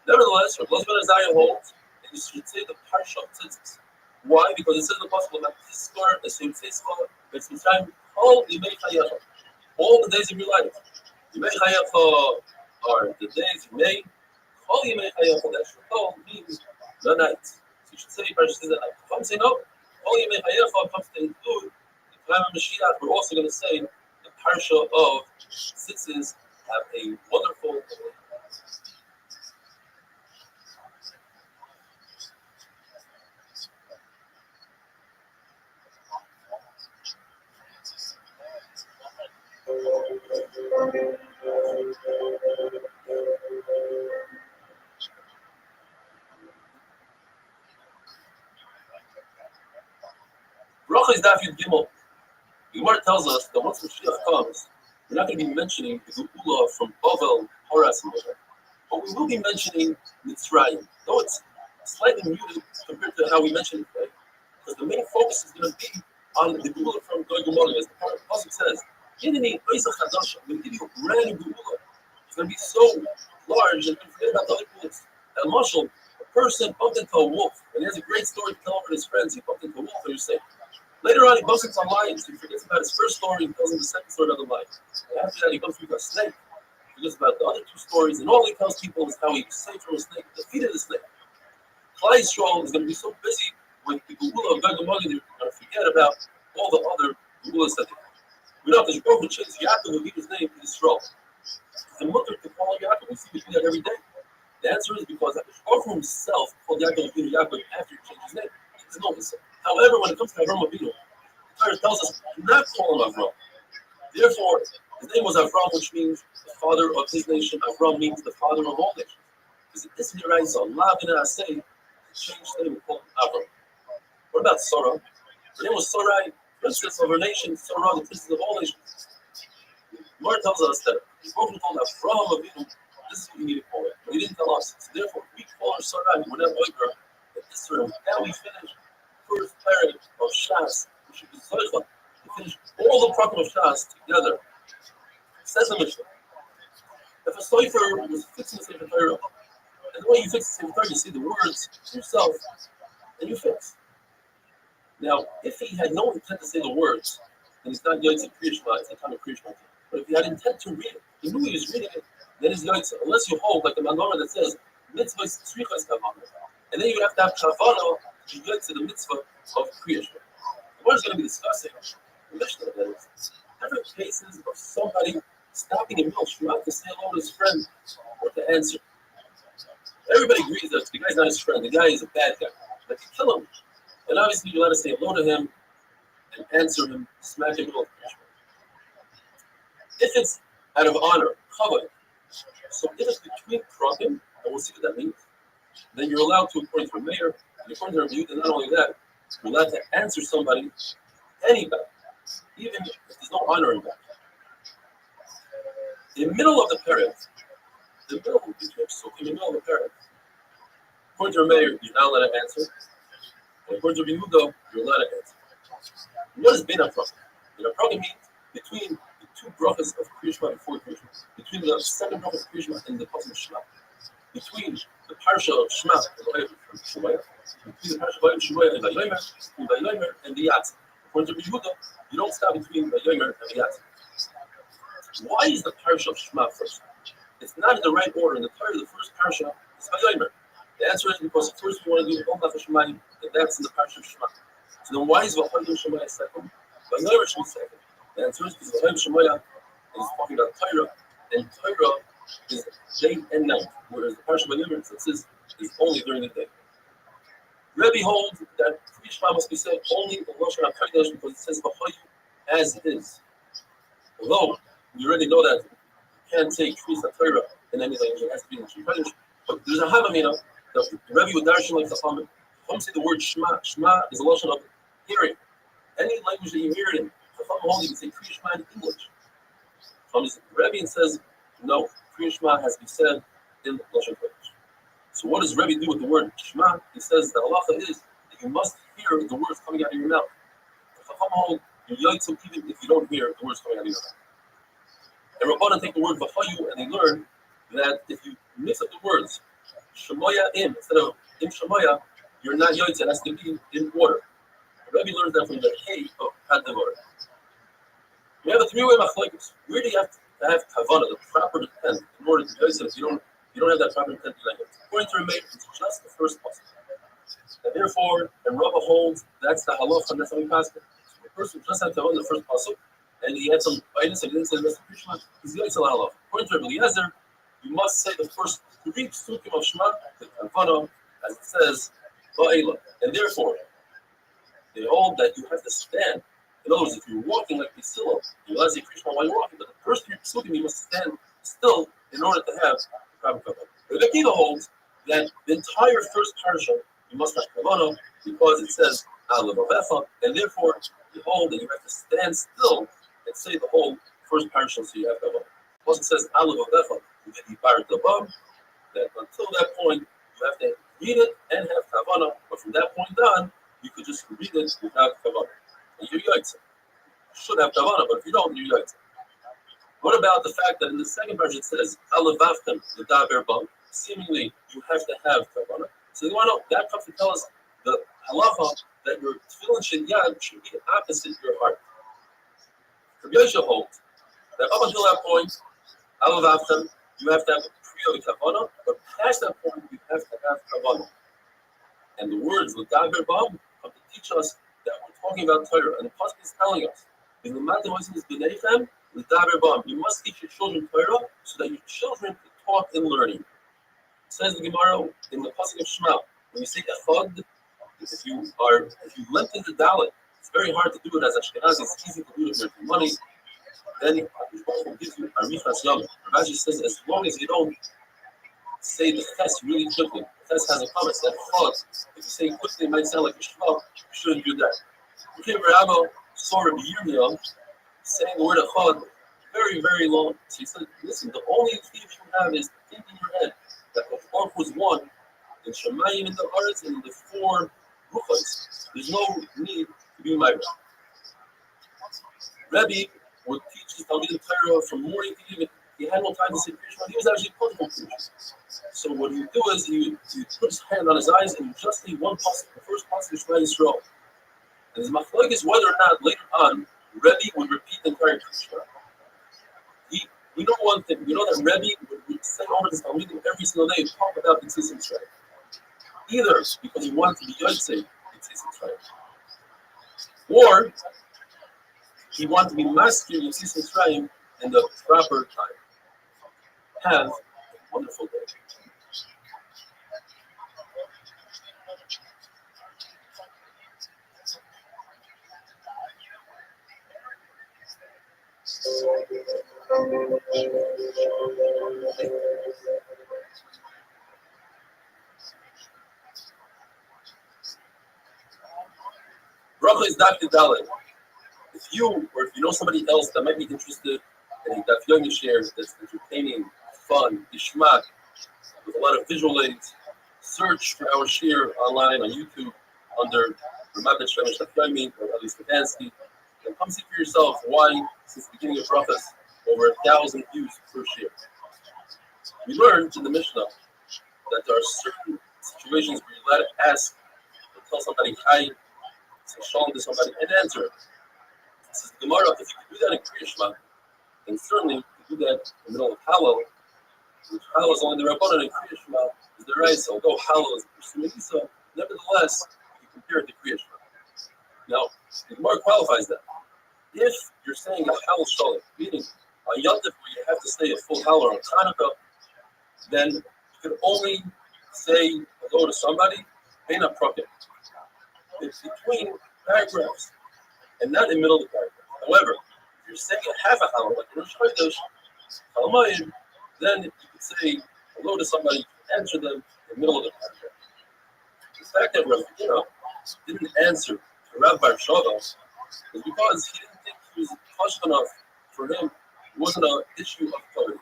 Nevertheless, Rabbi Azariah holds that you should say the parsha of tzitzis. Why? Because it says in the Pasuk that Tiskar, the same Tiskar, it's Mitzrayim, all Yimei Chayecha, all the days of your life. Yimei Chayecha are the days you may. All Yimei Chayecha, that should all means the night. So you should say parsha the night. If I'm saying no, all Yimei Chayecha comes to include the time of Mashiach. We're also going to say the parsha of tzitzis. Have a wonderful day. Bracha is Daf Yud Gimel. The Gemara tells us that once Mashiach comes, we're not going to be mentioning the Geula from Bavel, Horas, and Moshe, but we will be mentioning Mitzrayim. Though it's slightly muted compared to how we mentioned it today, because the main focus is going to be on the Geula from Goy Gomorrah, as the Pasuk says, "Hineni Oisach Chadash." I'm going to give you a brand new Geula. It's going to be so large that you forget about the other Geulas. And Mashal, a person bumped into a wolf, and he has a great story to tell over his friends. He bumped into a wolf, and you say. Later on, he bumps into lions. He forgets about his first story and tells him the second story about the lion. And after that, he goes through a snake. He forgets about the other two stories, and all he tells people is how he saved from a snake, defeated the snake. Klai Yisrael is going to be so busy with the Geula of Gog and Magog, they're going to forget about all the other Geulas that they have. We know that the Baruch changed Yaakov and gave his name to Yisrael. It's a mother to call Yaakov. We see we do that every day. The answer is because the Baruch himself called Yaakov after he changed his name. He doesn't know this. However, when it comes to Avram Avinu, the Torah tells us do not call him Avram. Therefore, his name was Avram, which means the father of his nation. Avram means the father of all nations. Because it isn't right, so Allah bin Asay changed his name and called him Avram. What about Sarah? Her name was Sarai, princess of her nation, Sarah, the princess of all nations. The Lord tells us that the Prophet told Avram Avinu, this is what you need to call it. But he didn't tell us. So therefore, if we call her Sarai, we're not like her, that Israel, now we finish. First parak of Shas, which should be Zoicha, to finish all the prakim of Shas together. Says the Mishnah, if a Sofer was fixing the Sefer Torah, and the way you fix the Sefer Torah, you see the words yourself, and you fix. Now, if he had no intent to say the words, then he's not Yotzei Kriya Shema, it's a time of Kriya Shema. But if he had intent to read it, he knew he was reading it, then he's Yotzei. Unless you hold, like the Mandora that says, Mitzvah Tzrichas Kavanah. And then you have to have Kavanah to get to the mitzvah of creation. What is going to be discussing the Mishnah that is different cases of somebody stopping in middle Shema to say hello to his friend or to answer. Everybody agrees that the guy's not his friend, the guy is a bad guy. Like you kill him. And obviously you let us say hello to him and answer him, smack him in the middle of Shema. If it's out of honor, kavod. So if it's between krakim, and we'll see what that means, then you're allowed to, according to a mayor, and according to a review, and not only that, you're allowed to answer somebody, anybody, even if there's no honor in that. In the middle of the period, in the middle of the period, according to a mayor, you're not allowed to answer, and according to a review, you're allowed to answer. What is Bein HaPragim? Bein HaPragim means between the two brachas of Kriya Shema and before Kriya Shema, between the second bracha of Kriya Shema and the pasuk of Shema. Between the parsha of Shema and Shemaya, between the parsha of Shemaya and Vayomer, and the Yatz. According to Yehuda, you don't stop between Vayomer and the Yatz. Why is the parsha of Shema first? It's not in the right order. In the Torah, the first parsha is Vayomer. The answer is because first we want to do Om Lach Shemayim, and that's in the parsha of Shema. So then why is Vayomer Shemaya second? Vayomer should be second. The answer is because Vayomer Shemaya is talking about Torah, and Torah is day and night, whereas the parsha Vayomer says is only during the day. Rabbi holds that Kriya Shema must be said only in Lashon HaKodesh because it says Vahayu as is. Although we already know that you can't say Kriya Torah in any language, it has to be in Lashon HaKodesh. But there's a Havamina that Rabbi would darshan like the Chachamim. Chachamim say the word Shema. Shema is a Lashon of hearing. Any language that you hear it in, Chachamim hold you can say Kriya Shema in English. Rabbi says no. Kriya Shema has to be said in Lashon HaKodesh. So what does Rabbi do with the word Shema? He says the halacha is that you must hear the words coming out of your mouth. The Chacham hold you yotzim even if you don't hear the words coming out of your mouth. And Rabbanan take the word Vahayu and they learn that if you mix up the words Shemoya im instead of im Shemoya, you're not yotzim. It has to be in order. Rabbi learns that from the Hay of Haddevar. We have a three-way machlokes. Where do you have to have kavanah, the proper intent, in order to yotzim? If you don't have that proper intent, you're not yotzim. According to Rabbi, it's just the first pasuk. And therefore, and Rabbi holds that's the halacha, and that's how we pass it. So the person just has to own the first pasuk, and he had some items and he didn't say the rest of Krishma, he's going to allow love. According to Rabbi Eliezer, you must say the first 3 psukim of Shema, the Kavana, as it says, Ba'ela. And therefore, they hold that you have to stand. In other words, if you're walking like Priscilla, you realize Krishna while you're walking, but the first 3 psukim you must stand still in order to have the proper Kavana. Rabbi Akiva holds that the entire first parasha you must have Kavana because it says Alav Avefa, and therefore you hold that you have to stand still and say the whole first parasha so you have Kavana. Also it says Alav Avefa, that until that point you have to read it and have Kavana, but from that point on you could just read it without Kavana. And you're Yaitse. You should have Kavana, but if you don't, you're Yaitse. What about the fact that in the second verse it says Alavavtem L'daber Bam? Seemingly you have to have Kavana. So you want to know that comes to tell us the halacha that your tefillin yad should be opposite your heart. Rabbi Yosha holds that up until that point, Alavavtem, you have to have a priori Kavana, but past that point you have to have Kavana. And the words L'daber Bam come to teach us that we're talking about Torah, and the pasuk is telling us in the matter is b'neichem l'daber bam. You must teach your children Torah so that your children can talk and learning. It says the Gemara in the pasuk of Shema, when you say echad, if you limp into Dalit, it's very hard to do it as Ashkenazi. It's easy to do it with money. Then it gives you arichas yom. Rabbi says as long as you don't say the test really quickly. The test has a comment that chod. If you say quickly, it might sound like a shval. You shouldn't do that. Okay, Rabbi saw Rabbi Yirmiyah saying the word chod very, very long. So he said, listen, the only thing you have is to think in your head that the Baruch was one in Shemayim and the Aretz and the 4 ruchos. There's no need to be my Rabbi would teach his Talmidim Torah from morning to evening. He had no time to say Krishma. He was actually putting on Krishma. So what he would do is he would put his hand on his eyes and just say one pasuk, the first pasuk of Shema Yisrael. And his machlok is whether or not later on Rabbi would repeat the entire Krishma. We know one thing. We know that Rabbi would say over his Talmidim every single day and talk about the Tzis Mitzrayim. Either because he wanted to be Yosef, the Tzis Mitzrayim, or he wanted to be master in Tzis Mitzrayim in the proper time. Have a wonderful day. Bracha is Dr. Dalit. If you or if you know somebody else that might be interested in a Daf Yomi share that's entertaining, fun, ishmak, with a lot of visual aids, search for our share online on YouTube under Rabbi Daf Yomi or at least Stefanski, and come see for yourself why, since the beginning of Brachas, over 1,000 views per share. We learned in the Mishnah that there are certain situations where you're allowed to ask or tell somebody hi, say shalom to somebody, and answer it. This is the Gemara. If you could do that in Kriya Shema, then certainly you could do that in the middle of Hallel, which Hallel is only the Rabbanan, and Kriya Shema is the Reisa. Although Hallel is the Pursuing Isa, nevertheless, you compare it to Kriya Shema. Now, the Gemara qualifies that. If you're saying a Hallel Shalom, meaning on Yom Tov where you have to stay a full Hallel on Hanukkah, then you can only say hello to somebody, Bein HaPrakim. It's between paragraphs and not in the middle of the paragraph. However, if you're saying a half a Hallel, like Rosh Chodesh, Talmayim, then you could say hello to somebody, answer them in the middle of the paragraph. The fact that Rabbi didn't answer to Rav Bar Shava is because he didn't think he was touched enough for him. It wasn't an issue of code. In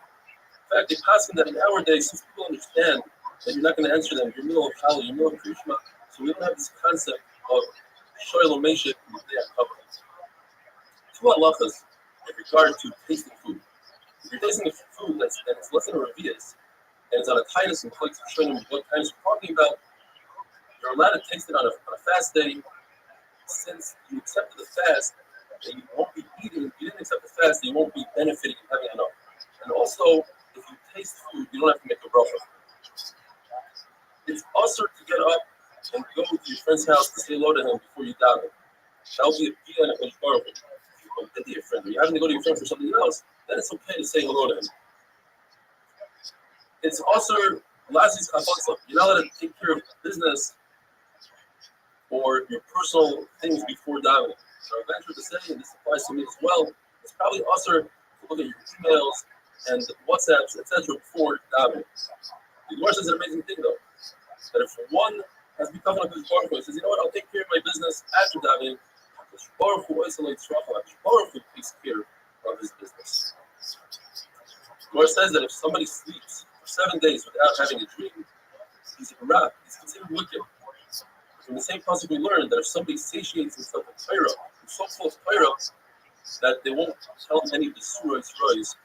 fact, they pass him that in our day, since people understand that you're not going to answer them, you're in the middle of Hallel, you're in the middle of Krishma, so we don't have this concept of Shoyel Meshach in the day of covenant. 2 halachas in regard to tasting food. If you're tasting a food that's less than a revius, and it's on a Titus and plates of showing what kind you're talking about, you're allowed to taste it on a fast day. Since you accepted the fast, and you won't be eating, if you didn't accept the fast, you won't be benefiting and having enough. And also, if you taste food, you don't have to make a bracha. It's also to get up and go to your friend's house to say hello to him before you die. That will be a pia and a Baruch. If you bump into your friend, or you happen to go to your friend for something else, then it's okay to say hello to him. It's also Lazi's Chafatzah. You're not allowed to take care of business or your personal things before davening. So I venture to say, and this applies to me as well, it's probably also to look at your emails and WhatsApps, etc. before davening. The Gemara says an amazing thing though, that if one has become like this Baruch Hu, he says, you know what, I'll take care of my business after davening. Baruch Hu isolates Rafa. Baruch Hu takes care of his business. The Gemara says that if somebody sleeps for 7 days without having a dream, he's a Rabbi. He's considered wicked. From the same passage we learned that if somebody satiates himself with Torah, he's so full of Torah that they won't tell him any of the surahs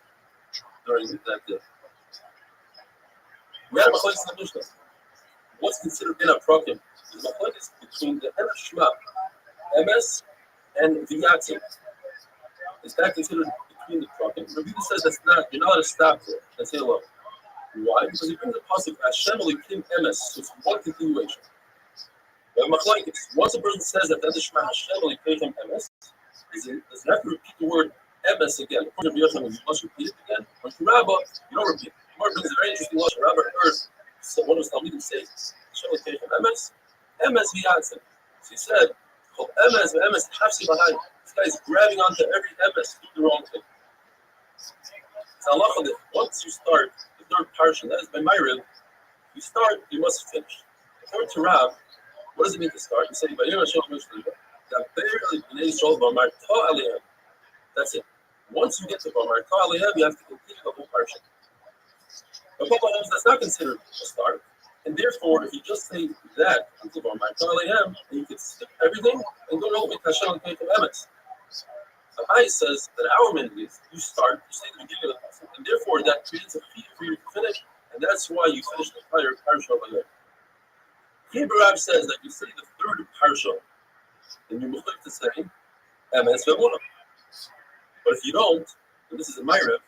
during that day. We have a place in the Mishnah. What's considered bin aprakim? The machlokes between the Emes Shema, Emes, and Viyatzim. Is that considered between the prakim? Rabbi says that's not. You're not allowed to stop there and say hello. Why? Because he brings the pasuk Hashem Elokim Emes, so it's one continuation. Once a person says that the Shema Hashem Elokim Emes, does he have to repeat the word Emes again? According to Rabbi, you must repeat it again. Or to Rabbi, you don't repeat it. Rabbi brings a very interesting logic. Rabbi heard one of his Talmidim say Hashem Elokim Emes, Emes Viyatzim. So he said, Emes, Emes, Hafsi Bahai. This guy is grabbing onto every Emes, doing the wrong thing. So Allah, once you start the third parsha, that is by Ma'ariv, you start, you must finish. According to Rab, what does it mean to start? You say, that's it. Once you get to Bamar Ta'aliyah, you have to continue the whole parsha. But that's not considered a start. And therefore, if you just say that until Bamar Ta'aliyah, then you can skip everything and go over to Hashem and Keitel Emes. The Rabbi says that our minhag is you start, you say the beginning of the passage, and therefore that creates a feed for you to finish, and that's why you finish the entire parsha of the Rabbi says that you say the third parsha, then you must to say Emes Ve'emunah. But if you don't, and this is a Ma'ariv,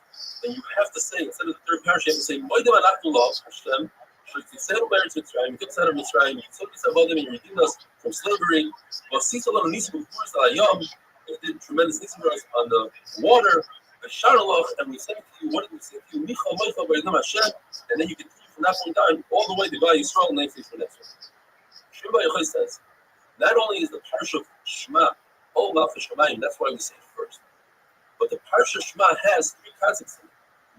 then you have to say, instead of the third parsha, you have to say Moedem Alachullah Hashem Shetitzenu Be'eretz Mitzrayim, you took us out of Mitzrayim, you took us out of and you redeemed us from slavery. V'asitolanu Nisim B'Kuras Al-Hayam, you did tremendous nisim for us on the water. And we say to you, what did we say to you? Michal Moichal Be'eretz Hashem, and then you continue from that point on all the way to Gal Yisrael and Nefesh V'Nefesh. Shimon Bar Yochai says, not only is the parsha of Shema all about for Shemayim, that's why we say it first. But the parsha Shema has three concepts in it: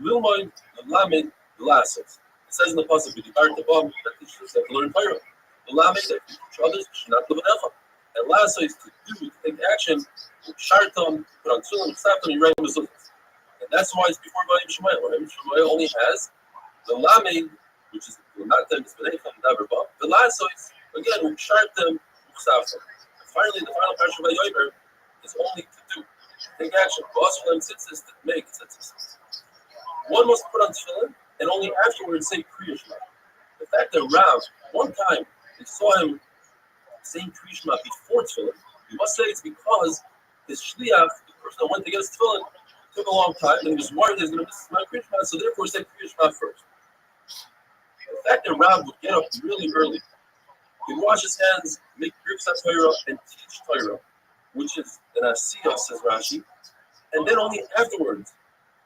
Lilmoid, the Lamed, the Lasos. It says in the passage, "With the Art of Bam, that teaches that to learn Torah. The Lamed that teach others, not the Benecha. And Lasos is to do, to take action, to shartam, put on tefillin, ksaftam, and write mezuzahs. And that's why it's before Vayim Shemayim. Vayim Shemayim only has the Lamed, which is not them, it's Benecham, never Bam. The Lasos, again, we shartam, ksaftam. And finally, the final parsha of Vayomer is only to do. Take action. To make tzitzis. One must put on tefillin and only afterwards say Kriya Shema. The fact that Rav, one time, they saw him saying Kriya Shema before tefillin, you must say it's because his shliach, the person that went to get his tefillin, took a long time and he was worried that he's going to miss my Kriya Shema, so therefore he said Kriya Shema first. The fact that Rav would get up really early, he'd wash his hands, make Birkat Torah, and teach Torah, which is an asiyah, says Rashi, and then only afterwards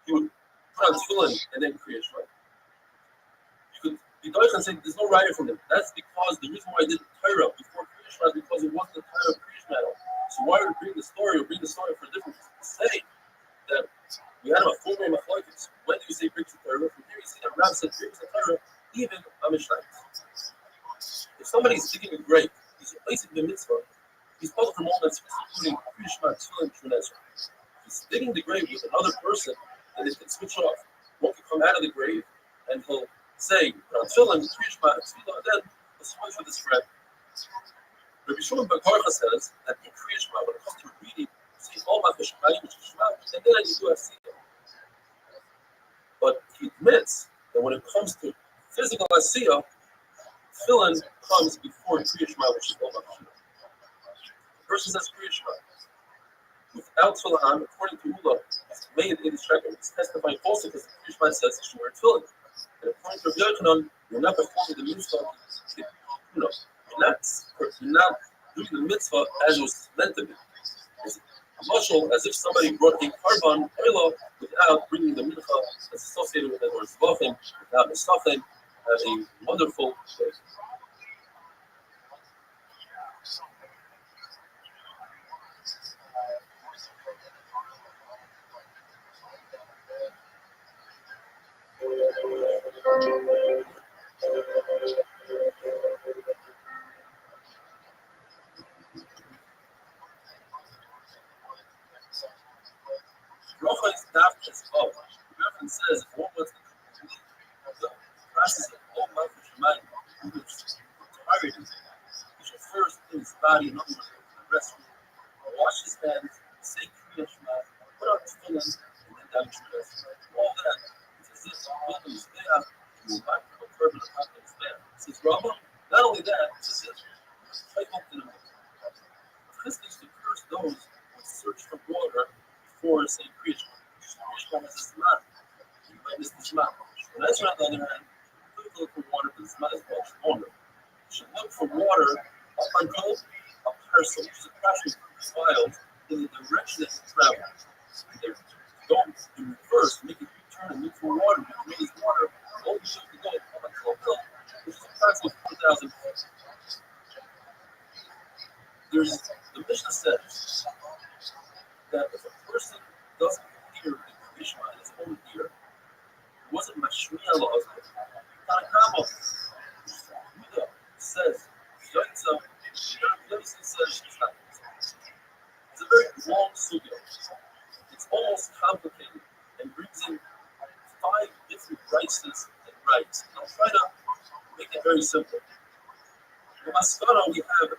he would put on tefillin and then Kriya Shema. You could be doich and say there's no writer from him. That's because the reason why I did Torah before Kriya Shema is because it wasn't the time of Kriya Shema. So why would we bring the story or bring the story for a different reason? Say that we had a four-way machlokes. When do you say Birkat Torah? From here you see that Rav said Birkat Torah even on Mishnah. If somebody's digging a grave, he's replacing the mitzvah. He's pulled from all that's including Kriya Shema, tefillin, Shmoneh Esrei. He's digging the grave with another person, and it can switch off. One can come out of the grave, and he'll say, tefillin, Kriya Shema, tefillah, and then he'll switch with his friend. Rabbi Shimon Bar Yochai says that in Kriya Shema, when it comes to reading, you say all my Shemayim, which is Shema, and then you do asiyah. But he admits that when it comes to physical asiyah, tefillin comes before Kriya Shema, which is all my Shema. The person says Kriya Shema without tefillin, according to Ula, it's made in this record. It's testifying falsely because Kriya Shema says you should wear tefillin. And according to Rabbi Yochanan, you're not performing the mitzvah. You're not doing the mitzvah as it was meant to be. Mushal, as if somebody brought a carbon oil without bringing the mincha that's associated with it, or zvachim, without mistafim. Have a wonderful day. Bracha is not as well. The reference says if one wants to complete the process of all life of Shemayim, which tired is, he should first clean his body, in other words, the restroom, wash his hands, say Kriya Shema, put on his tefillin, and then down to the restroom. All that is as if the building is there, he will not put carbon on top of his bed. Says Rabbi, not only that, it's as if take up to the middle. This is to curse those who search for water before saying Kriya Shema. Kriya Shema is a Shema. You might miss the Shema. When I on the other hand, you look for water, but the Shema is much longer. You should look for water up until a parcel, which is approximately 2 miles, in the direction that you travel. Don't in reverse, make a U-turn and look for water. You can raise water, all you should go up until a hill, which is approximately 4,000 feet. There's the Mishnah says that if a person doesn't hear the Kriya Shema in his own ear, it wasn't Mashmiya law, Tanakama Yehuda says, Yaitza, Yaitza says she's not. It's a very long sugya. It's almost complicated and brings in 5 different rices and rights. I'll try to make it very simple. In Maskana, we have 3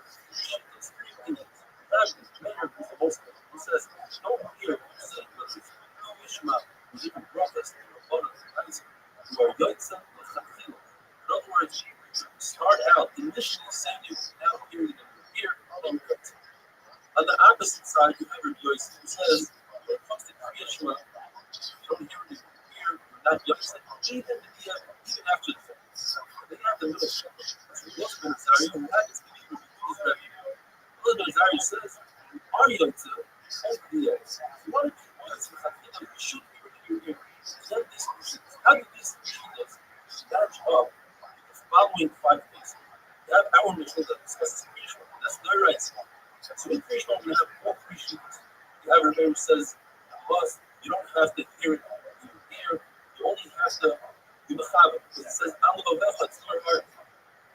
opinions. Rabbi, Meir, who's the most who says, don't hear what you say, but it's Yishma, who's even brothers, who are Yaitza, L'Chachila. In other words, you start out initially saying it without hearing it in your ear, then Yaitza. On the opposite side, you have Rabbi Yosef, who says, when it comes to Kriya Shema, you don't hear it in your ear, you're not Yaitza, even after the fact. They have the middle step. So most of the Zari, who happens to be Rabbi Rabbi. The Zari says, you are Yaitza, and the Yaitza. If you want to be Yaitza, you should hear it in your ear. Then these Mishnahs, how do these Mishnahs match up with the following 5 things? We have our Mishnah that discusses Kriya Shema. That's their rights. So in Kriya Shema, we have all 3 Shittas. You have Rabbi who says, plus, you don't have to hear it in your ear, you only have to do the Chava. Because it says, it's not hard.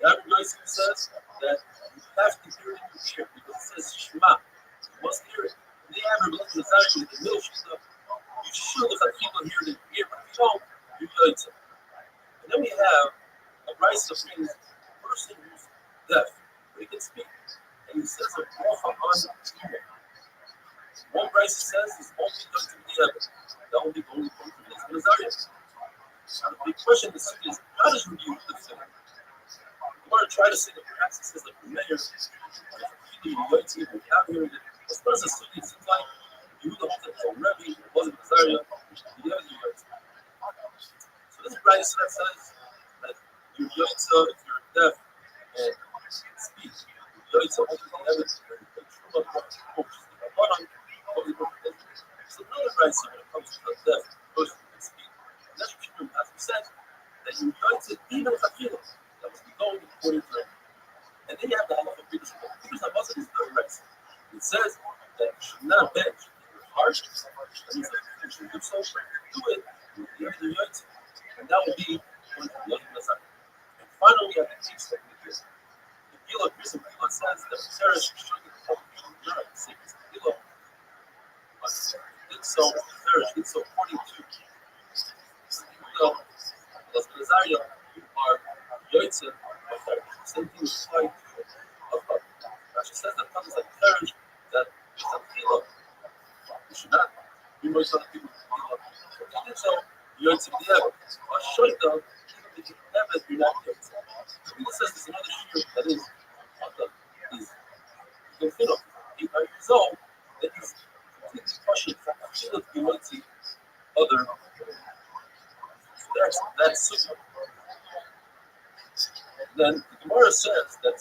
You have Rabbi who says that you have to hear it in your ear because it says Shema. You must hear it. And they have Rabbi who says, in the middle Shitta, you should have people hear it in your ear, but if you don't, you're Yaitza. And then we have a rice of things, a person who's deaf, but he can speak. And he says a bracha on Tumah. One rice says is only done to the other. That will be the only point for this. Now the big question is how does Rabbi Yehuda say it? You want to try to say that perhaps it says like the mayor, you Yaitza without hearing it. As far as the student, it seems like Yehuda holds it from Rabbi, it wasn't Azaria, the other Yaitza. So this rice that says that you're Yaitza if you're deaf and speak. Yaitza only the evidence for the Truma which is the bottom of the book. So another rice when it comes to the deaf person who can speak. And that's true, as we said, that you Yaitza even Chakilah. That was the goal according to them. And then you have the halacha of Pidush HaMazon. Pidush HaMazon is the rice. It says that you should not bench your heart. That means that you should do so, do it, you have to Yaitza. And that will be one of the Nazar. And finally, we have the teach that we do. The Gila, recent Gila says that Sarah should get the whole Gila, the same as the Gila. But did so, Sarah did so according to Gila, as Nazaria, you are Yaitza, same thing is applied to Avod. She says that comes like courage, that it's a Gila. You should not be more than people with Gila. So if you did so, Yaitza B'diavad. A Shoita, even if you never do not Yaitza. So he says there's another shir that is Filipino. 8 years old, that he's completely crushing from Achilles B'Yaitzi other. That's super. Then the Gemara says that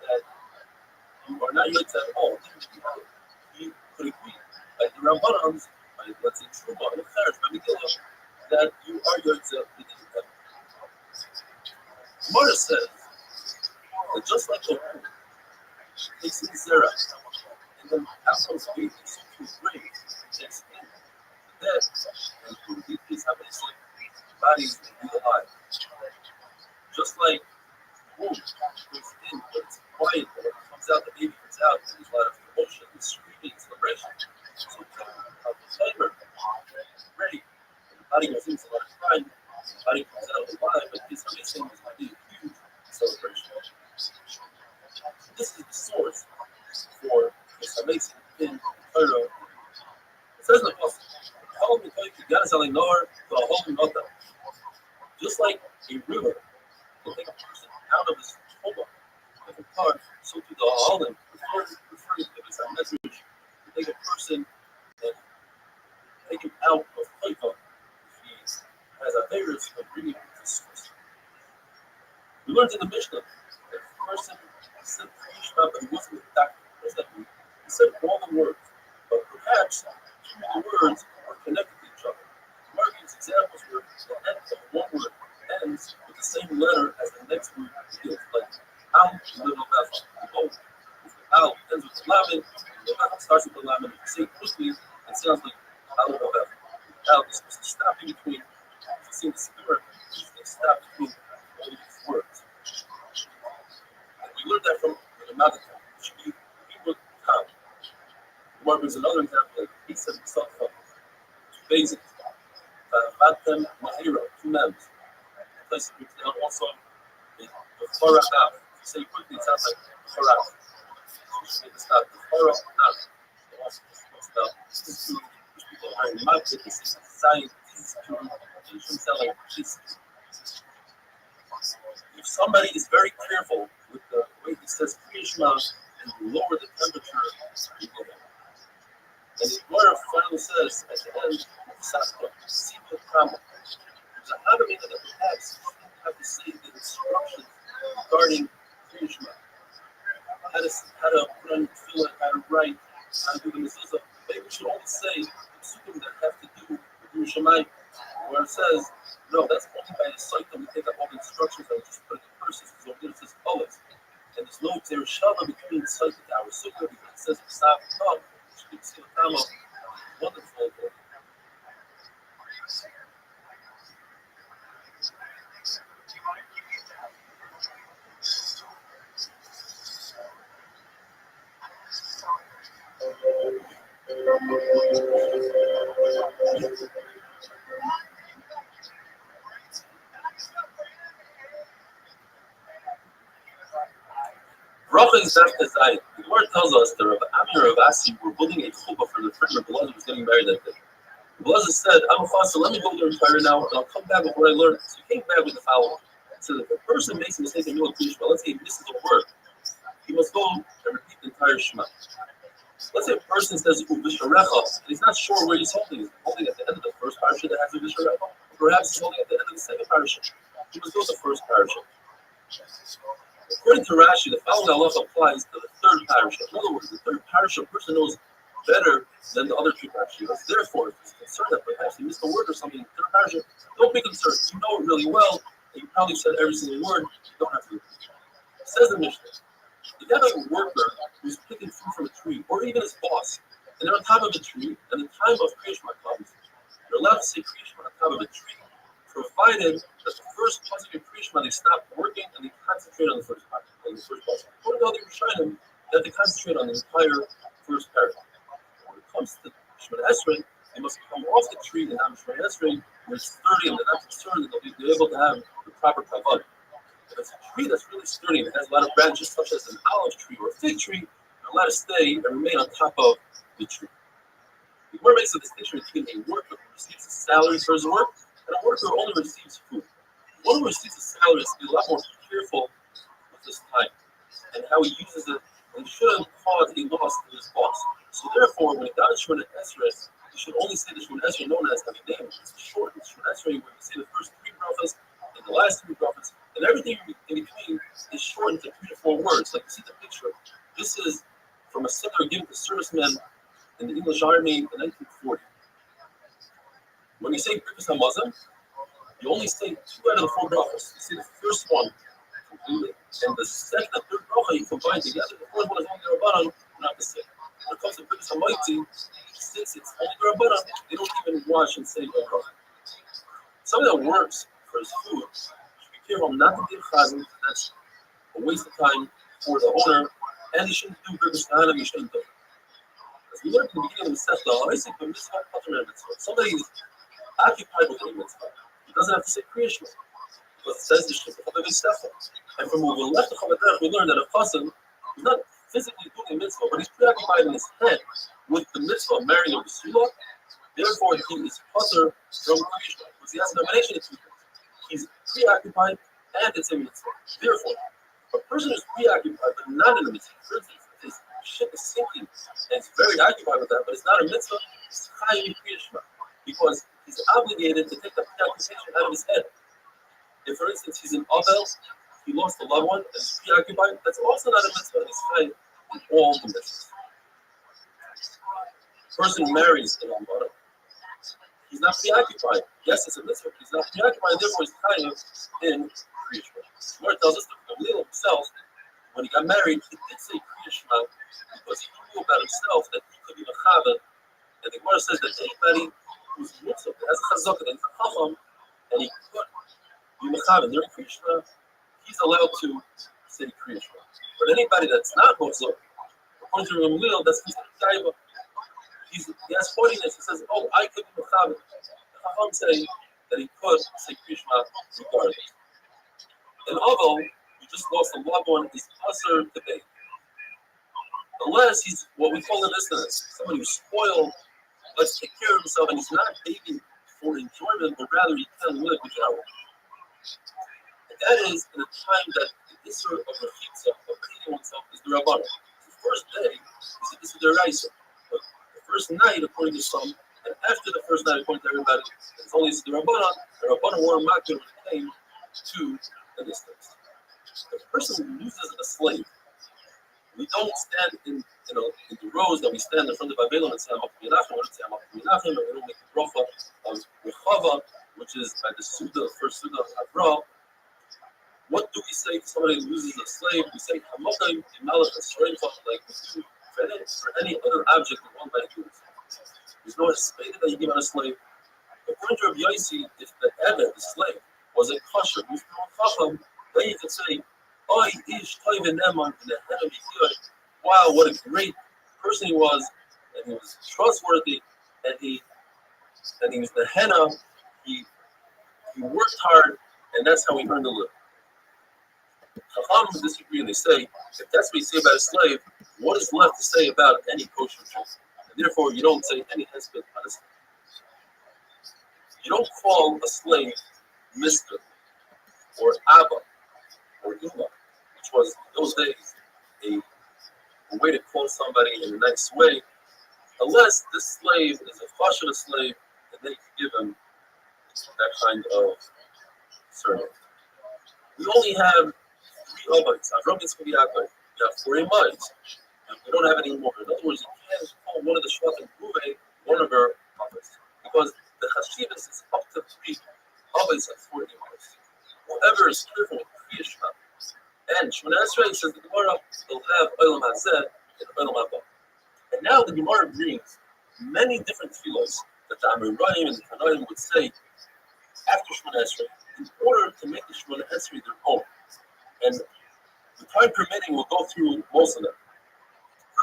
that you are not not yet at all. He could agree, like the Rabbanans, like let's say Truma, and Charetz, Megillah, that you are Yotze within the Gemara says that just like the womb takes in Zerah, and then outcomes baby to grave, takes in the dead, and to repeat these habits, bodies will be alive. Just like the womb goes in, but it's quiet, but when it comes out, the baby comes out, and there's a lot of emotion, and screaming, celebration. So the flavor, ready, and the body goes in, it's a lot of time, the body comes out alive, but this missing is going to be a huge celebration. This is the source for this amazing in Torah. It says in the Pasuk, just like a river can take a person out of his coma, like a car, so to the Halim, referring to this message, to take a person and take him out of Haifa if he has a virus of bringing him to source. We learned in the Mishnah that if a person said Krishna, but he wasn't a doctor. What does that mean? He said all the words, but perhaps two of the words are connected to each other. Mark gives examples where the end of one word ends with the same letter as the next word begins, like Al, little Bethel. Both. Al ends with the Lamed, the Bethel starts with the Lamed. If you say it quickly, it sounds like Al, little Bethel. Al is supposed to stop in between. If you say the spirit, it's going to stop between all these words. And we learned that from the Madakan, which should be Hebrew Tam. Mark gives another example, like he said himself, two basics. Vatem Mahira, two members. The place that brings down also the Chorach. If you say quickly, it sounds like Chorach. So you should make the stop. The Chorach. They also just about this is two, which people are in Magdit, this is Zion, this is two, and you shouldn't sound like this. If somebody is very careful with the way he says Krishma and you lower the temperature, you go down. And the Gemara finally says at the end, Saspa, Siva Kama. There's a Hadamina that perhaps you have to say the instructions regarding Krishma. How to put on tefillah, how to write, how to do the mezuzah. Maybe we should only say the psukim that have to do with Yerushalayim, where it says, no, that's only by the site that we take up all the instructions that we just put in the curses, because over there it says always. And there's no Yerushalayim between the site and our sukkah, because it says Sav Kam, which means Siva Kama. Wonderful. Roughly the word tells us that Rabbi Ami and Rav Asi were building a chuppah for the friend Rabbi Elazar was getting married that day. Rabbi Elazar said, I'm a fast, so let me go learn Torah now, and I'll come back with what I learned. So he came back with the following. So that if a person makes a mistake in Yom Kippur, let's say he misses a word, he must go and repeat the entire Shema. Let's say a person says Visharecha, and he's not sure where he's holding. He's holding at the end of the first parasha that has a Visharecha, or perhaps he's holding at the end of the second parasha. He must go to the first parasha. According to Rashi, the following halacha applies to the third parasha. In other words, the third parasha, a person knows better than the other two parashas. Therefore, if he's concerned that perhaps he missed a word or something in the third parasha, don't be concerned. You know it really well, and you probably said every single word. You don't have to. It says the Mishnah, if you have a worker who's picking fruit from a tree, or even his boss, and they're on top of a tree, and the time of Kriyashma comes, you're allowed to say Kriyashma on top of a tree, provided that the first pasuk of Kriyashma, they stop working and they concentrate on the first pasuk. According to other Rishonim, that they concentrate on the entire first paragraph. When it comes to Shemona Esrei, they must come off the tree and have Shemona Esrei when it's sturdy and they're not concerned that they'll be able to have the proper kavod. If it's a tree that's really sturdy and it has a lot of branches, such as an olive tree or a fig tree, they're allowed to stay and remain on top of the tree. The Gemara makes a distinction between a worker who receives a salary for his work and a worker who only receives food. One who receives a salary is to be a lot more careful with his time and how he uses it, and shouldn't cause a loss to his boss. So therefore, when it got to Shemona Esrei, you should only say the Shemona Esrei known as the name. It's short. It's Shemona Esrei where you say the first three prophets and the last three prophets, and everything in between is shortened to 3 to 4 words. Like you see the picture. This is similar given to servicemen in the English Army in 1940. When you say Birkus HaMazon, you only say 2 out of the 4 brachos. You say the first one completely, and the second and third bracha you combine together. The fourth one is only the Rabbanan, not the same. When it comes to Birkus HaMaiti, since it's only the Rabbanan, they don't even wash and say a bracha. Something that works for his food, should be careful not to give chazan. That's a waste of time for the owner, and he shouldn't do Birkus Kahanim, he shouldn't do it. As we learned in the beginning of the Sefla, I say the mitzvah, somebody is occupied with a mitzvah. He doesn't have to say Kriya Shema, because it says the Shema of the Sefla. And from where we left the Chavaderech, we learned that a chassan is not physically doing a mitzvah, but he's preoccupied in his head with the mitzvah of marrying a Basula. Therefore, he is patur from Kriya Shema, because he has a combination of 2 things. He's preoccupied and it's a mitzvah. Therefore, a person who's preoccupied but not in a mitzvah, for instance, his ship is sinking and he's very occupied with that, but it's not a mitzvah, it's chayiv Kriya Shema, because he's obligated to take the preoccupation out of his head. If, for instance, he's in Abel, he lost a loved one and he's preoccupied, that's also not a mitzvah, and he's chayiv in all the mitzvahs. Person marries in Ambara. He's not preoccupied. Yes, it's a mitzvah, but he's not preoccupied, therefore he's chayiv in Kriya Shema. The Gemara tells us that Gamliel himself, when he got married, he did say Kriya Shema because he knew about himself that he could be mechaber. And the Gemara says that anybody who's mitzvah, has a chazaka, that he's a chacham, and he could be mechaber during Kriya Shema, he's allowed to say Kriya Shema. But anybody that's not mitzvah, according to Gamliel, that's considered taiva. He has holiness. He says, "Oh, I could be mechaber." The chacham say that he could say Kriya Shema regardless. And although you just lost a loved one, is usher today. Unless he's what we call an isnus, somebody who's spoiled, let's take care of himself, and he's not begging for enjoyment, but rather he can live without it. And that is in a time that the issur of rechitza, of cleaning oneself, is the Rabbanan. The first day is the Raisa. But the first night, according to some, and after the first night, according to everybody, it's only the Rabbanan. The Rabbanan were makir when it came to the distance. The person who loses a slave, we don't stand in the rows that we stand in front of Babylon and say, I'm up to Menachem, we don't say I'm up to Menachem, and we don't make the bracha of Rechava, which is by the Suda, first Suda of Avraham. What do we say to somebody who loses a slave? We say, Hamokim, Imalach, Esreicha, like we do for any other object that one might use. There's no estate that you give on a slave. According to Rabbi Yossi, if the Eved, the slave, was a kosher, who's Chacham, then you could say, wow, what a great person he was, and he was trustworthy, and he was the henna, he worked hard, and that's how he earned a living. Chacham disagree, and they say, if that's what you say about a slave, what is left to say about any kosher Jew? And therefore, you don't say any hesped on a slave. You don't call a slave Mr. or Abba or Ima, which was in those days a way to call somebody in a nice way, unless this slave is a chashuv slave, and they can give him that kind of surname. We only have 3 Abbas. Avram Yitzchak Yaakov. We have 4 Imais. We don't have any more. In other words, you can't call one of the Shvatim Ruve one of her Abbas, because the Hashivas is up to 3 Abbas and 4 Imais. Whoever is careful with Kriya Shema, and Shemona Esrei says the Gemara will have Olam Hazeh and Olam Haba. And now the Gemara brings many different tefillos that the Amoraim and the Tanoim would say after Shemona Esrei in order to make the Shemona Esrei their own. And the time permitting, we'll go through most of them.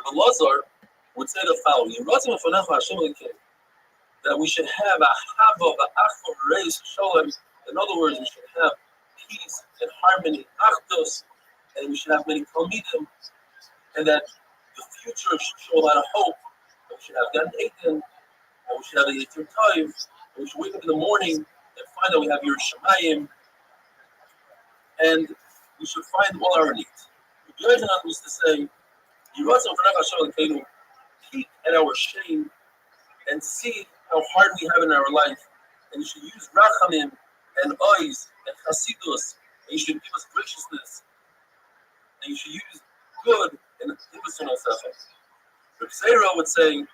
Rabbi Lazar would say the following: that we should have a hava, a reis shalom. In other words, we should have peace and harmony, achdus, and we should have many talmidim, and that the future should show a lot of hope. And we should have Gan Eden, and we should have a Yitzir Taiv, and we should wake up in the morning and find that we have Yerushalayim, and we should find all our needs. The Yochanan used to say, peek at our shame and see how hard we have in our life, and you should use rachamim and eyes and chasidus, and you should give us graciousness, and you should use good and give us an asafah. Rabbi Zera would say,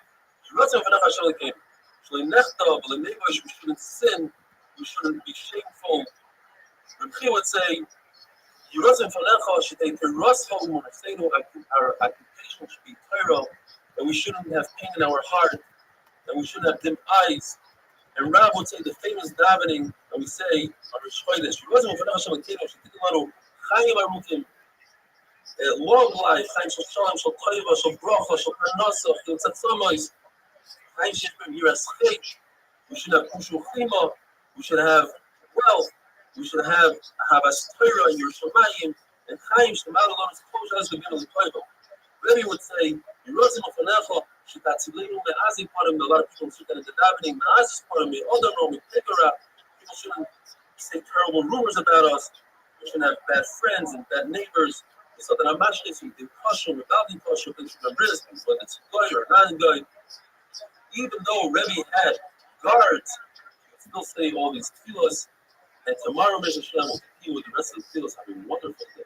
we shouldn't sin, we shouldn't be shameful. Rabbi would say, our occupation should be Torah, and we shouldn't have pain in our heart, and we shouldn't have dim eyes. And Rab would say the famous davening, and we say on Rosh Chodesh, long life, Chaim Shel Shalom, Shel Toiva, Shel Bracha, Shel Parnasa, Shel Tzatzonos, Chaim Shel Yiras Chait. We should have Kushu Chima, we should have wealth, we should have Havas Torah in Yerushalayim, and Chaim Shel Malolon is Kosher as the Gimel Toiva. Rabbi would say, Yerozim Ofanecha, Shitatzilenu Me'azi Parim, a lot of people speak that in the davening, Me'azi Parim, Me'odano, Me'pegara. People shouldn't say terrible rumors about us. We shouldn't have bad friends and bad neighbors. So that I'm actually thinking caution without the caution, things from the risk, whether it's a guy or not a guy. Even though Rebbe had guards, he would still say all these tefillos. And tomorrow, Mr. Shem will continue with the rest of the tefillos. Have a wonderful day.